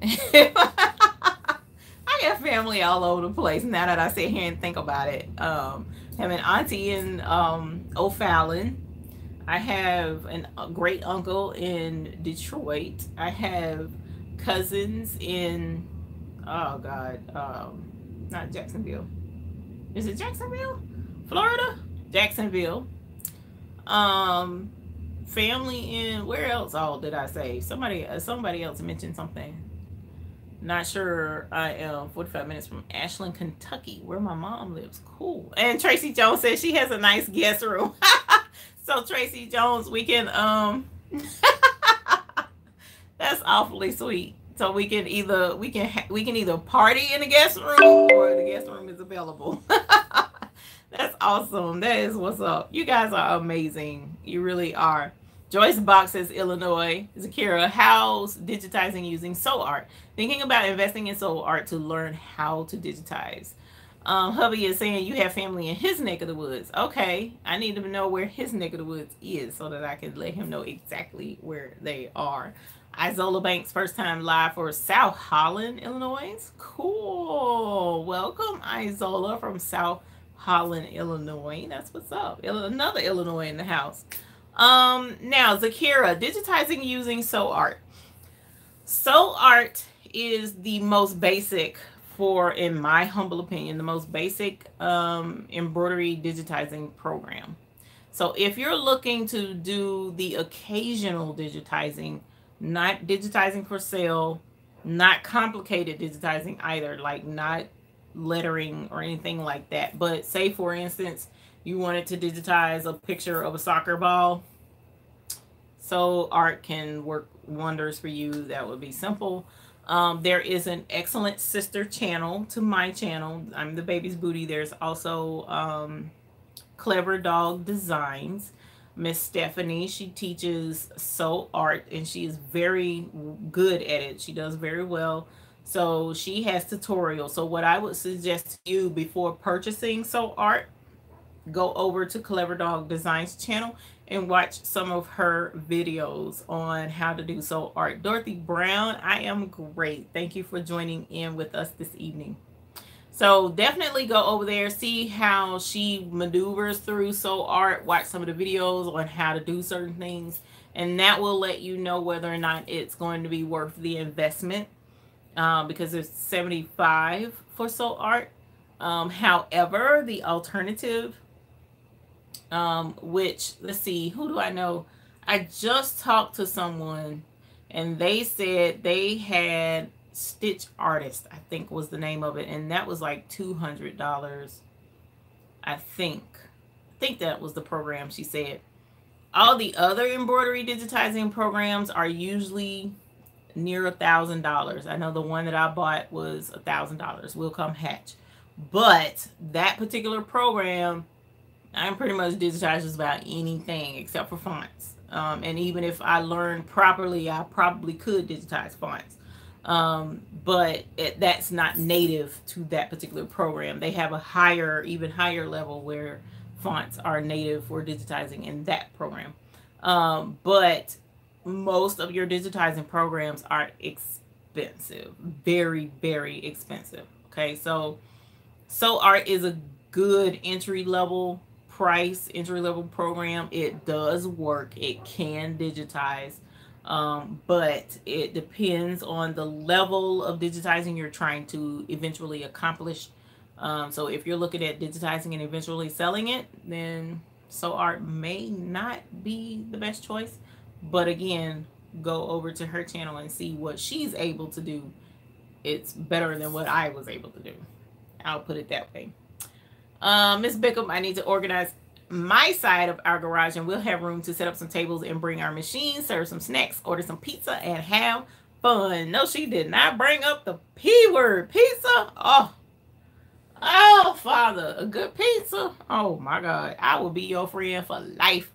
S1: I have family all over the place now that I sit here and think about it. I have an auntie in O'Fallon. I have a great uncle in Detroit. I have cousins in, oh God, not Jacksonville. Is it Jacksonville? Florida? Jacksonville. Family in, where else all did I say? Somebody else mentioned something. Not sure. I am 45 minutes from Ashland, Kentucky, where my mom lives. Cool. And Tracy Jones says she has a nice guest room. So Tracy Jones, we can that's awfully sweet. So we can either party in the guest room or the guest room is available. That's awesome. That is what's up. You guys are amazing. You really are. Joyce Box says Illinois. Zakira, how's digitizing using Soul Art? Thinking about investing in Soul Art to learn how to digitize. Hubby is saying you have family in his neck of the woods. Okay, I need to know where his neck of the woods is so that I can let him know exactly where they are. Isola Banks, first time live for South Holland, Illinois. Cool. Welcome, Isola from South Holland, Illinois. That's what's up. Another Illinois in the house. Now, Zakira, digitizing using Soul Art. Soul Art is the most basic in my humble opinion, the most basic embroidery digitizing program. So if you're looking to do the occasional digitizing, not digitizing for sale, not complicated digitizing either, like not lettering or anything like that, but say for instance, you wanted to digitize a picture of a soccer ball, Soul Art can work wonders for you. That would be simple. There is an excellent sister channel to my channel. I'm the Baby's Booty. There's also Clever Dog Designs. Miss Stephanie, she teaches Soul Art and she is very good at it. She does very well. So she has tutorials. So what I would suggest to you before purchasing Soul Art, go over to Clever Dog Designs channel and watch some of her videos on how to do Soul Art. Dorothy Brown, I am great. Thank you for joining in with us this evening. So definitely go over there, see how she maneuvers through Soul Art, watch some of the videos on how to do certain things, and that will let you know whether or not it's going to be worth the investment, because it's $75 for Soul Art. However, the alternative, which, let's see, who do I know? I just talked to someone and they said they had Stitch Artist, I think was the name of it, and that was like $200. I think that was the program she said. All the other embroidery digitizing programs are usually near $1,000. I know the one that I bought was $1,000. Will come hatch. But that particular program, I'm pretty much digitized just about anything except for fonts. And even if I learned properly, I probably could digitize fonts. But that's not native to that particular program. They have a even higher level where fonts are native for digitizing in that program. But most of your digitizing programs are expensive, very, very expensive. Okay, so Soul Art is a good entry level program. It does work. It can digitize. But it depends on the level of digitizing you're trying to eventually accomplish. So if you're looking at digitizing and eventually selling it, then Sew Art may not be the best choice. But again, go over to her channel and see what she's able to do. It's better than what I was able to do. I'll put it that way. Miss Bickham, I need to organize my side of our garage, and we'll have room to set up some tables and bring our machines, serve some snacks, order some pizza, and have fun. No, she did not bring up the P word. Pizza? Oh, Father, a good pizza? Oh, my God. I will be your friend for life.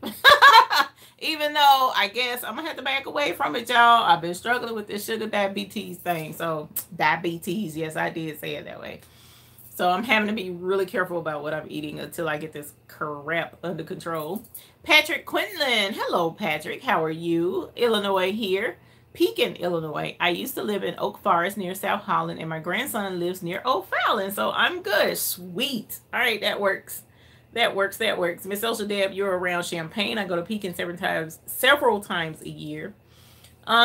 S1: Even though I guess I'm going to have to back away from it, y'all. I've been struggling with this sugar diabetes thing. So, diabetes, yes, I did say it that way. So, I'm having to be really careful about what I'm eating until I get this crap under control. Patrick Quinlan. Hello, Patrick. How are you? Illinois here. Pekin, Illinois. I used to live in Oak Forest near South Holland, and my grandson lives near O'Fallon, so I'm good. Sweet. All right, that works. That works. That works. Miss Elsa Deb, you're around Champaign. I go to Pekin several times a year.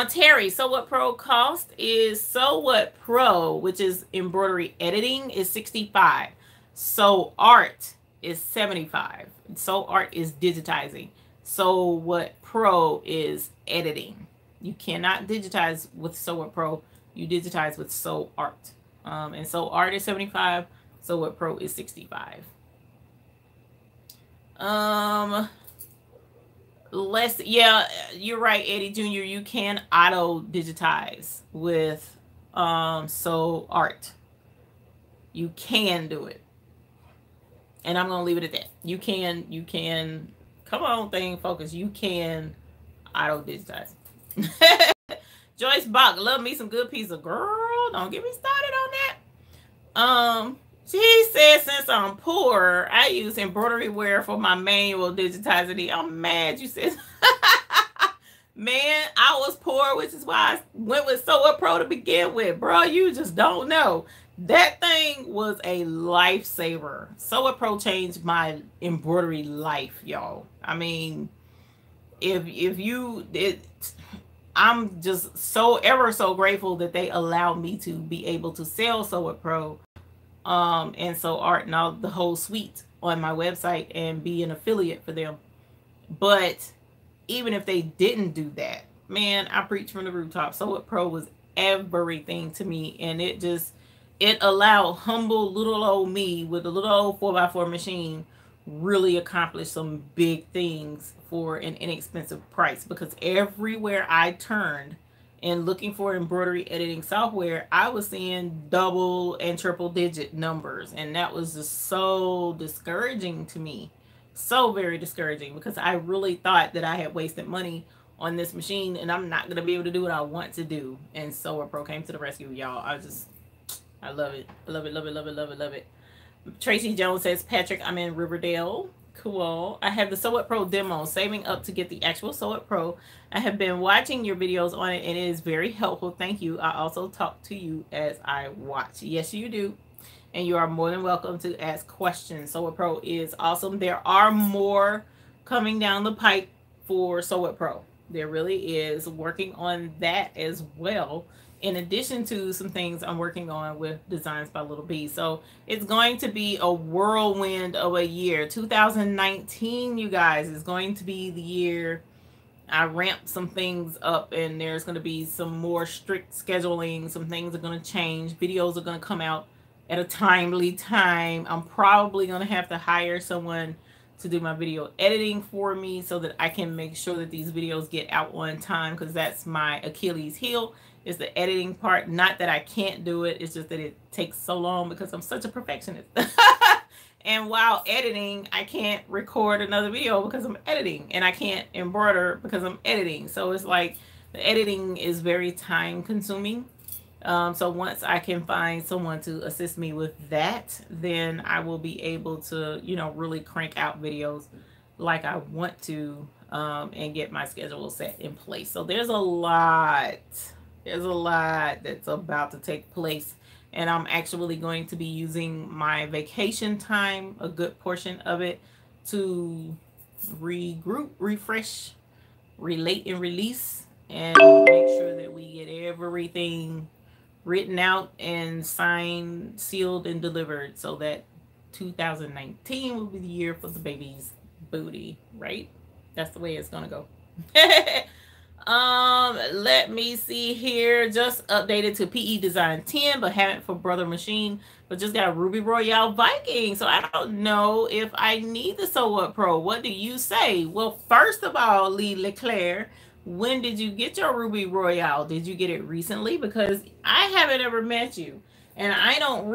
S1: Terry, Sew What Pro cost is Sew What Pro, which is embroidery editing, is $65. Sew Art is $75. Sew Art is digitizing. Sew What Pro is editing. You cannot digitize with Sew What Pro. You digitize with Sew Art. And Sew Art is $75. Sew What Pro is $65. Yeah, you're right, Eddie Jr. You can auto digitize with Sew Art. You can do it. And I'm gonna leave it at that. You can come on, thing, focus. You can auto digitize. Joyce Bach, love me some good pizza. Girl, don't get me started on that. She said, since I'm poor, I use embroidery wear for my manual digitizing. I'm mad you said. Man, I was poor, which is why I went with Sew What Pro to begin with. Bro, you just don't know. That thing was a lifesaver. Sew What Pro changed my embroidery life, y'all. I mean, I'm just so grateful that they allowed me to be able to sell Sew What Pro and Sew Art and all the whole suite on my website and be an affiliate for them. But even if they didn't do that, man, I preach from the rooftop. Sew What Pro was everything to me, and it allowed humble little old me with a little old 4x4 machine really accomplish some big things for an inexpensive price, because everywhere I turned and looking for embroidery editing software, I was seeing double and triple digit numbers, and that was just so discouraging to me. So very discouraging, because I really thought that I had wasted money on this machine and I'm not going to be able to do what I want to do. And Sew What Pro came to the rescue, y'all. I love it. I love it, love it, love it, love it, love it. Tracy Jones says, Patrick, I'm in Riverdale. Cool. I have the Sew What Pro demo, saving up to get the actual Sew What Pro. I have been watching your videos on it, and it is very helpful. Thank you. I also talk to you as I watch. Yes, you do. And you are more than welcome to ask questions. Sew What Pro is awesome. There are more coming down the pipe for Sew What Pro. There really is. Working on that as well, in addition to some things I'm working on with Designs by Little B. So it's going to be a whirlwind of a year. 2019, you guys, is going to be the year I ramp some things up, and there's going to be some more strict scheduling. Some things are going to change. Videos are going to come out at a timely time. I'm probably going to have to hire someone to do my video editing for me so that I can make sure that these videos get out on time, because that's my Achilles heel, is the editing part. Not that I can't do it, it's just that it takes so long because I'm such a perfectionist. And while editing, I can't record another video because I'm editing, and I can't embroider because I'm editing. So it's like the editing is very time consuming. So once I can find someone to assist me with that, then I will be able to, you know, really crank out videos like I want to, and get my schedule set in place. So there's a lot that's about to take place, and I'm actually going to be using my vacation time, a good portion of it, to regroup, refresh, relate, and release, and make sure that we get everything written out and signed, sealed, and delivered so that 2019 will be the year for the baby's booty, right? That's the way it's gonna go. Let me see here. Just updated to PE Design 10, but haven't for Brother Machine, but just got Ruby Royale Viking. So I don't know if I need the Sew Up Pro. What do you say? Well, first of all, Lee Leclerc, when did you get your Ruby Royale? Did you get it recently? Because I haven't ever met you. And I don't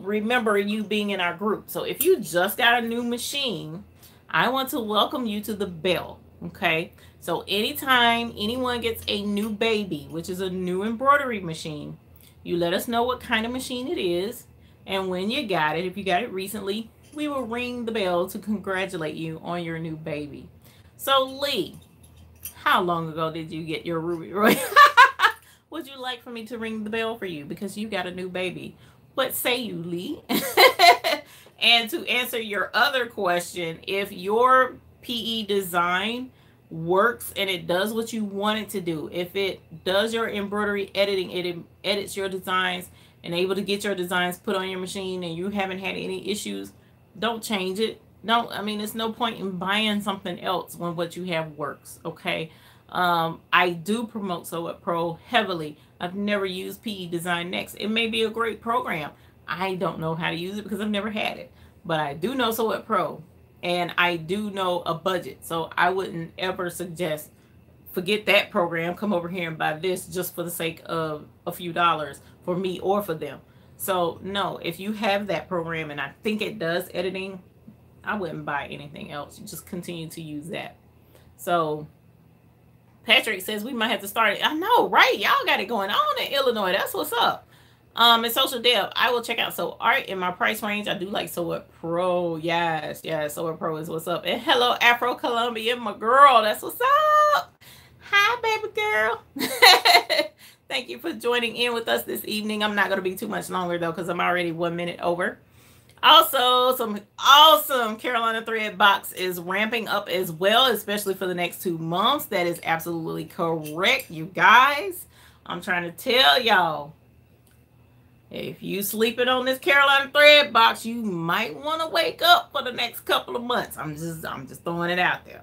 S1: remember you being in our group. So if you just got a new machine, I want to welcome you to the bell. Okay. So anytime anyone gets a new baby, which is a new embroidery machine, you let us know what kind of machine it is. And when you got it, if you got it recently, we will ring the bell to congratulate you on your new baby. So Lee, how long ago did you get your Ruby Royale? Would you like for me to ring the bell for you because you got a new baby? What say you, Lee? And to answer your other question, if your PE design works and it does what you want it to do, if it does your embroidery editing, it edits your designs and able to get your designs put on your machine and you haven't had any issues, don't change it. No, I mean, it's no point in buying something else when what you have works. Okay. I do promote Sew Up Pro heavily. I've never used PE Design Next. It may be a great program. I don't know how to use it because I've never had it, but I do know Sew Up Pro and I do know a budget. So I wouldn't ever suggest forget that program, come over here and buy this just for the sake of a few dollars for me or for them. So no, if you have that program and I think it does editing, I wouldn't buy anything else. You just continue to use that. So Patrick says we might have to start it. I know, right? Y'all got it going on in Illinois. That's what's up. And Social Dev, I will check out Sew Art in my price range. I do like Sew Up Pro. Yes, Sew Up Pro is what's up. And hello, Afro Columbia, my girl. That's what's up. Hi, baby girl. Thank you for joining in with us this evening. I'm not going to be too much longer, though, because I'm already 1 minute over. Also, some awesome Carolina thread box is ramping up as well, especially for the next 2 months. That is absolutely correct, you guys. I'm trying to tell y'all, if you sleeping on this Carolina thread box, you might want to wake up for the next couple of months. I'm just throwing it out there.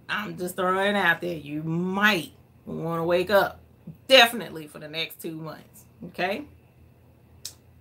S1: I'm just throwing it out there. You might want to wake up definitely for the next 2 months. Okay?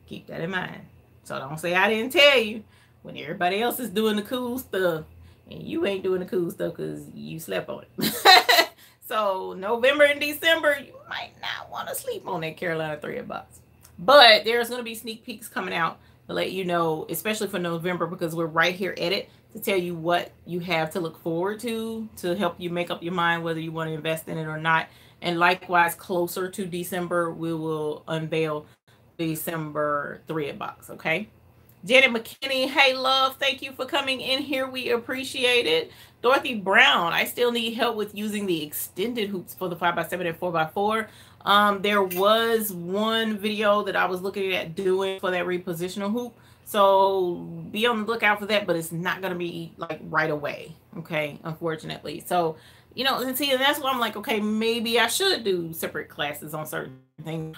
S1: Keep that in mind. So don't say I didn't tell you when everybody else is doing the cool stuff and you ain't doing the cool stuff because you slept on it. So November and December, you might not want to sleep on that Carolina thread box. But there's going to be sneak peeks coming out to let you know, especially for November, because we're right here at it to tell you what you have to look forward to help you make up your mind whether you want to invest in it or not. And likewise, closer to December, we will unveil December thread box. Okay. Janet McKinney, hey love, thank you for coming in here. We appreciate it. Dorothy Brown, I still need help with using the extended hoops for the 5x7 and 4x4. There was one video that I was looking at doing for that repositional hoop. So be on the lookout for that, but it's not going to be like right away. Okay. Unfortunately. So, you know, and see, and that's why I'm like, okay, maybe I should do separate classes on certain things.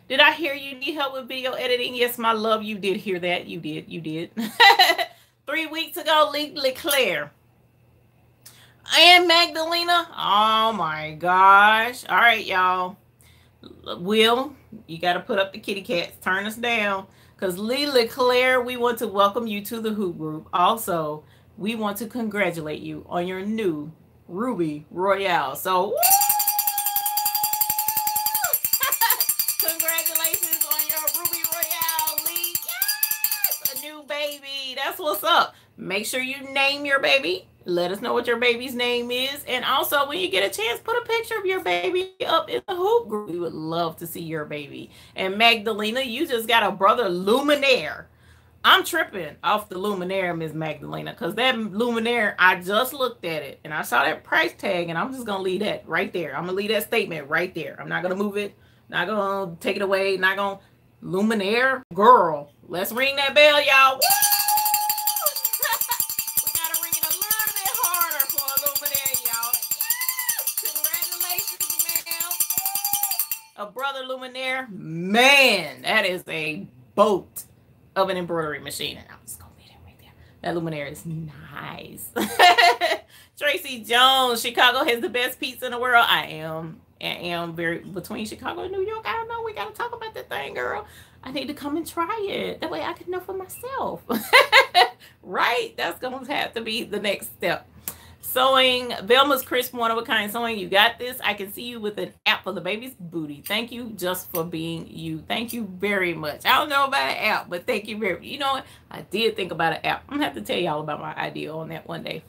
S1: Did I hear you need help with video editing? Yes, my love, you did hear that. You did. You did. 3 weeks ago, Lee Leclerc. And Magdalena. Oh, my gosh. All right, y'all. Will, you got to put up the kitty cats. Turn us down. Because Lee Leclerc, we want to welcome you to the Hoop Group. Also, we want to congratulate you on your new Ruby Royale. So, congratulations on your Ruby Royale, Lee. Yes! A new baby. That's what's up. Make sure you name your baby. Let us know what your baby's name is. And also, when you get a chance, put a picture of your baby up in the Hoop Group. We would love to see your baby. And Magdalena, you just got a brother Luminaire. I'm tripping off the Luminaire, Miss Magdalena, because that Luminaire, I just looked at it, and I saw that price tag, and I'm just going to leave that right there. I'm going to leave that statement right there. I'm not going to move it. Not going to take it away. Not going to. Luminaire, girl. Let's ring that bell, y'all. Woo! We got to ring it a little bit harder for a Luminaire, y'all. Yes! Congratulations, ma'am. A brother brother Luminaire, man, that is a boat of an embroidery machine. And I'm just gonna leave it right there. That Luminaire is nice. Tracy Jones, Chicago has the best pizza in the world. I am very between Chicago and New York. I don't know. We gotta talk about that thing, girl. I need to come and try it. That way I can know for myself. Right? That's gonna have to be the next step. Sewing, Velma's crisp, one of a kind sewing. You got this. I can see you with an app for the baby's booty. Thank you just for being you. Thank you very much. I don't know about an app, but thank you very much. You know what? I did think about an app. I'm gonna have to tell y'all about my idea on that one day.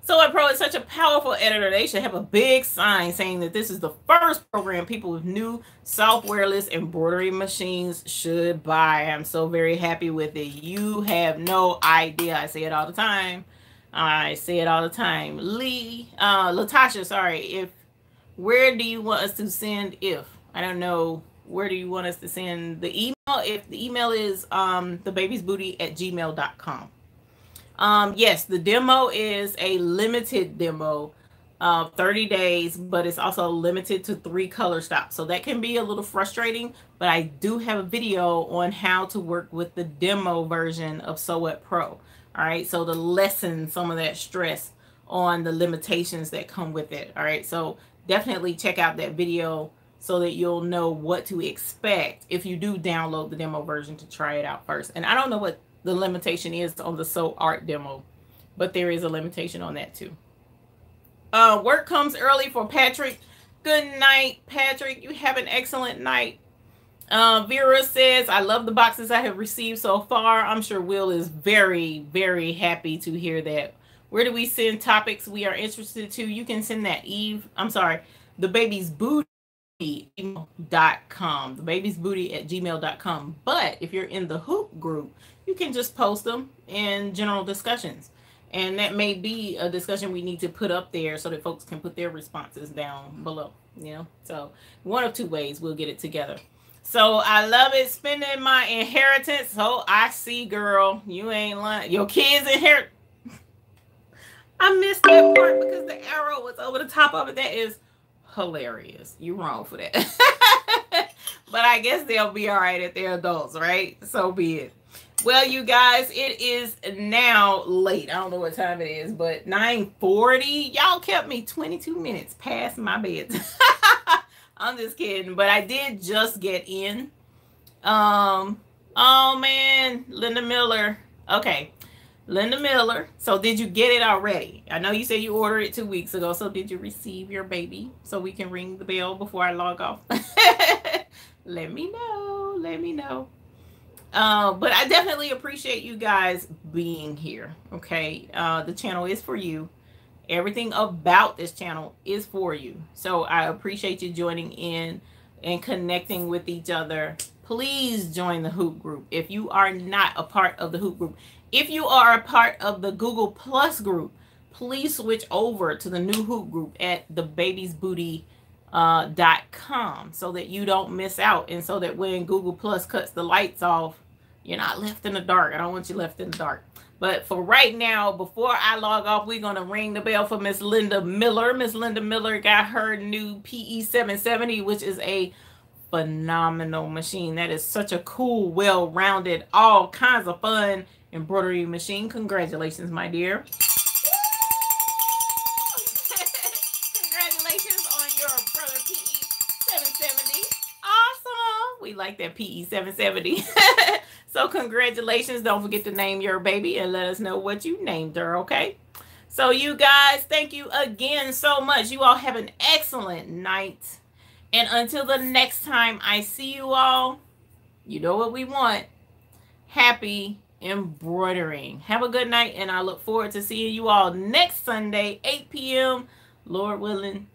S1: Sewing Pro is such a powerful editor. They should have a big sign saying that this is the first program people with new softwareless embroidery machines should buy. I'm so very happy with it. You have no idea. I say it all the time. I say it all the time. Latasha, sorry. Where do you want us to send I don't know. Where do you want us to send the email? If the email is thebabiesbooty@gmail.com. Yes, the demo is a limited demo of 30 days, but it's also limited to 3 color stops. So that can be a little frustrating, but I do have a video on how to work with the demo version of Sew It Pro. All right, so to lessen some of that stress on the limitations that come with it. All right, so definitely check out that video so that you'll know what to expect if you do download the demo version to try it out first. And I don't know what the limitation is on the Sew Art demo, but there is a limitation on that too. Work comes early for Patrick. Good night, Patrick. You have an excellent night. Vera says, I love the boxes I have received so far. I'm sure Will is very, very happy to hear that. Where do we send topics we are interested to? You can send that thebabiesbooty.com, thebabiesbooty@gmail.com. But if you're in the Hoop group, you can just post them in general discussions. And that may be a discussion we need to put up there so that folks can put their responses down below, you know? So one of 2 ways we'll get it together. So I love it. Spending my inheritance. So I see, girl, you ain't lying. Your kids inherit. I missed that part because the arrow was over the top of it. That is hilarious. You're wrong for that. But I guess they'll be all right if they're adults, right? So be it. Well, you guys, it is now late. I don't know what time it is, but 9:40. Y'all kept me 22 minutes past my bed. I'm just kidding, but I did just get in. Oh man, Linda Miller. Okay, Linda Miller. So did you get it already? I know you said you ordered it 2 weeks ago. So did you receive your baby so we can ring the bell before I log off? Let me know. Let me know. But I definitely appreciate you guys being here. Okay, the channel is for you. Everything about this channel is for you. So I appreciate you joining in and connecting with each other. Please join the Hoop group if you are not a part of the Hoop group. If you are a part of the Google Plus group, please switch over to the new Hoop group at thebabiesbooty.com so that you don't miss out, and so that when Google Plus cuts the lights off, you're not left in the dark. I don't want you left in the dark. But for right now, before I log off, we're going to ring the bell for Miss Linda Miller. Miss Linda Miller got her new PE 770, which is a phenomenal machine. That is such a cool, well-rounded, all kinds of fun embroidery machine. Congratulations, my dear. Congratulations on your brother PE 770. Awesome. We like that PE 770. So congratulations. Don't forget to name your baby and let us know what you named her, okay? So you guys, thank you again so much. You all have an excellent night. And until the next time I see you all, you know what we want. Happy embroidering. Have a good night, and I look forward to seeing you all next Sunday, 8 p.m., Lord willing.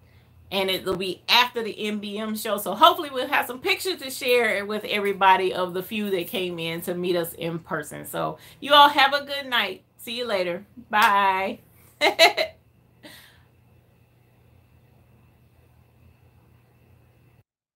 S1: And it'll be after the MBM show. So hopefully we'll have some pictures to share with everybody of the few that came in to meet us in person. So you all have a good night. See you later. Bye.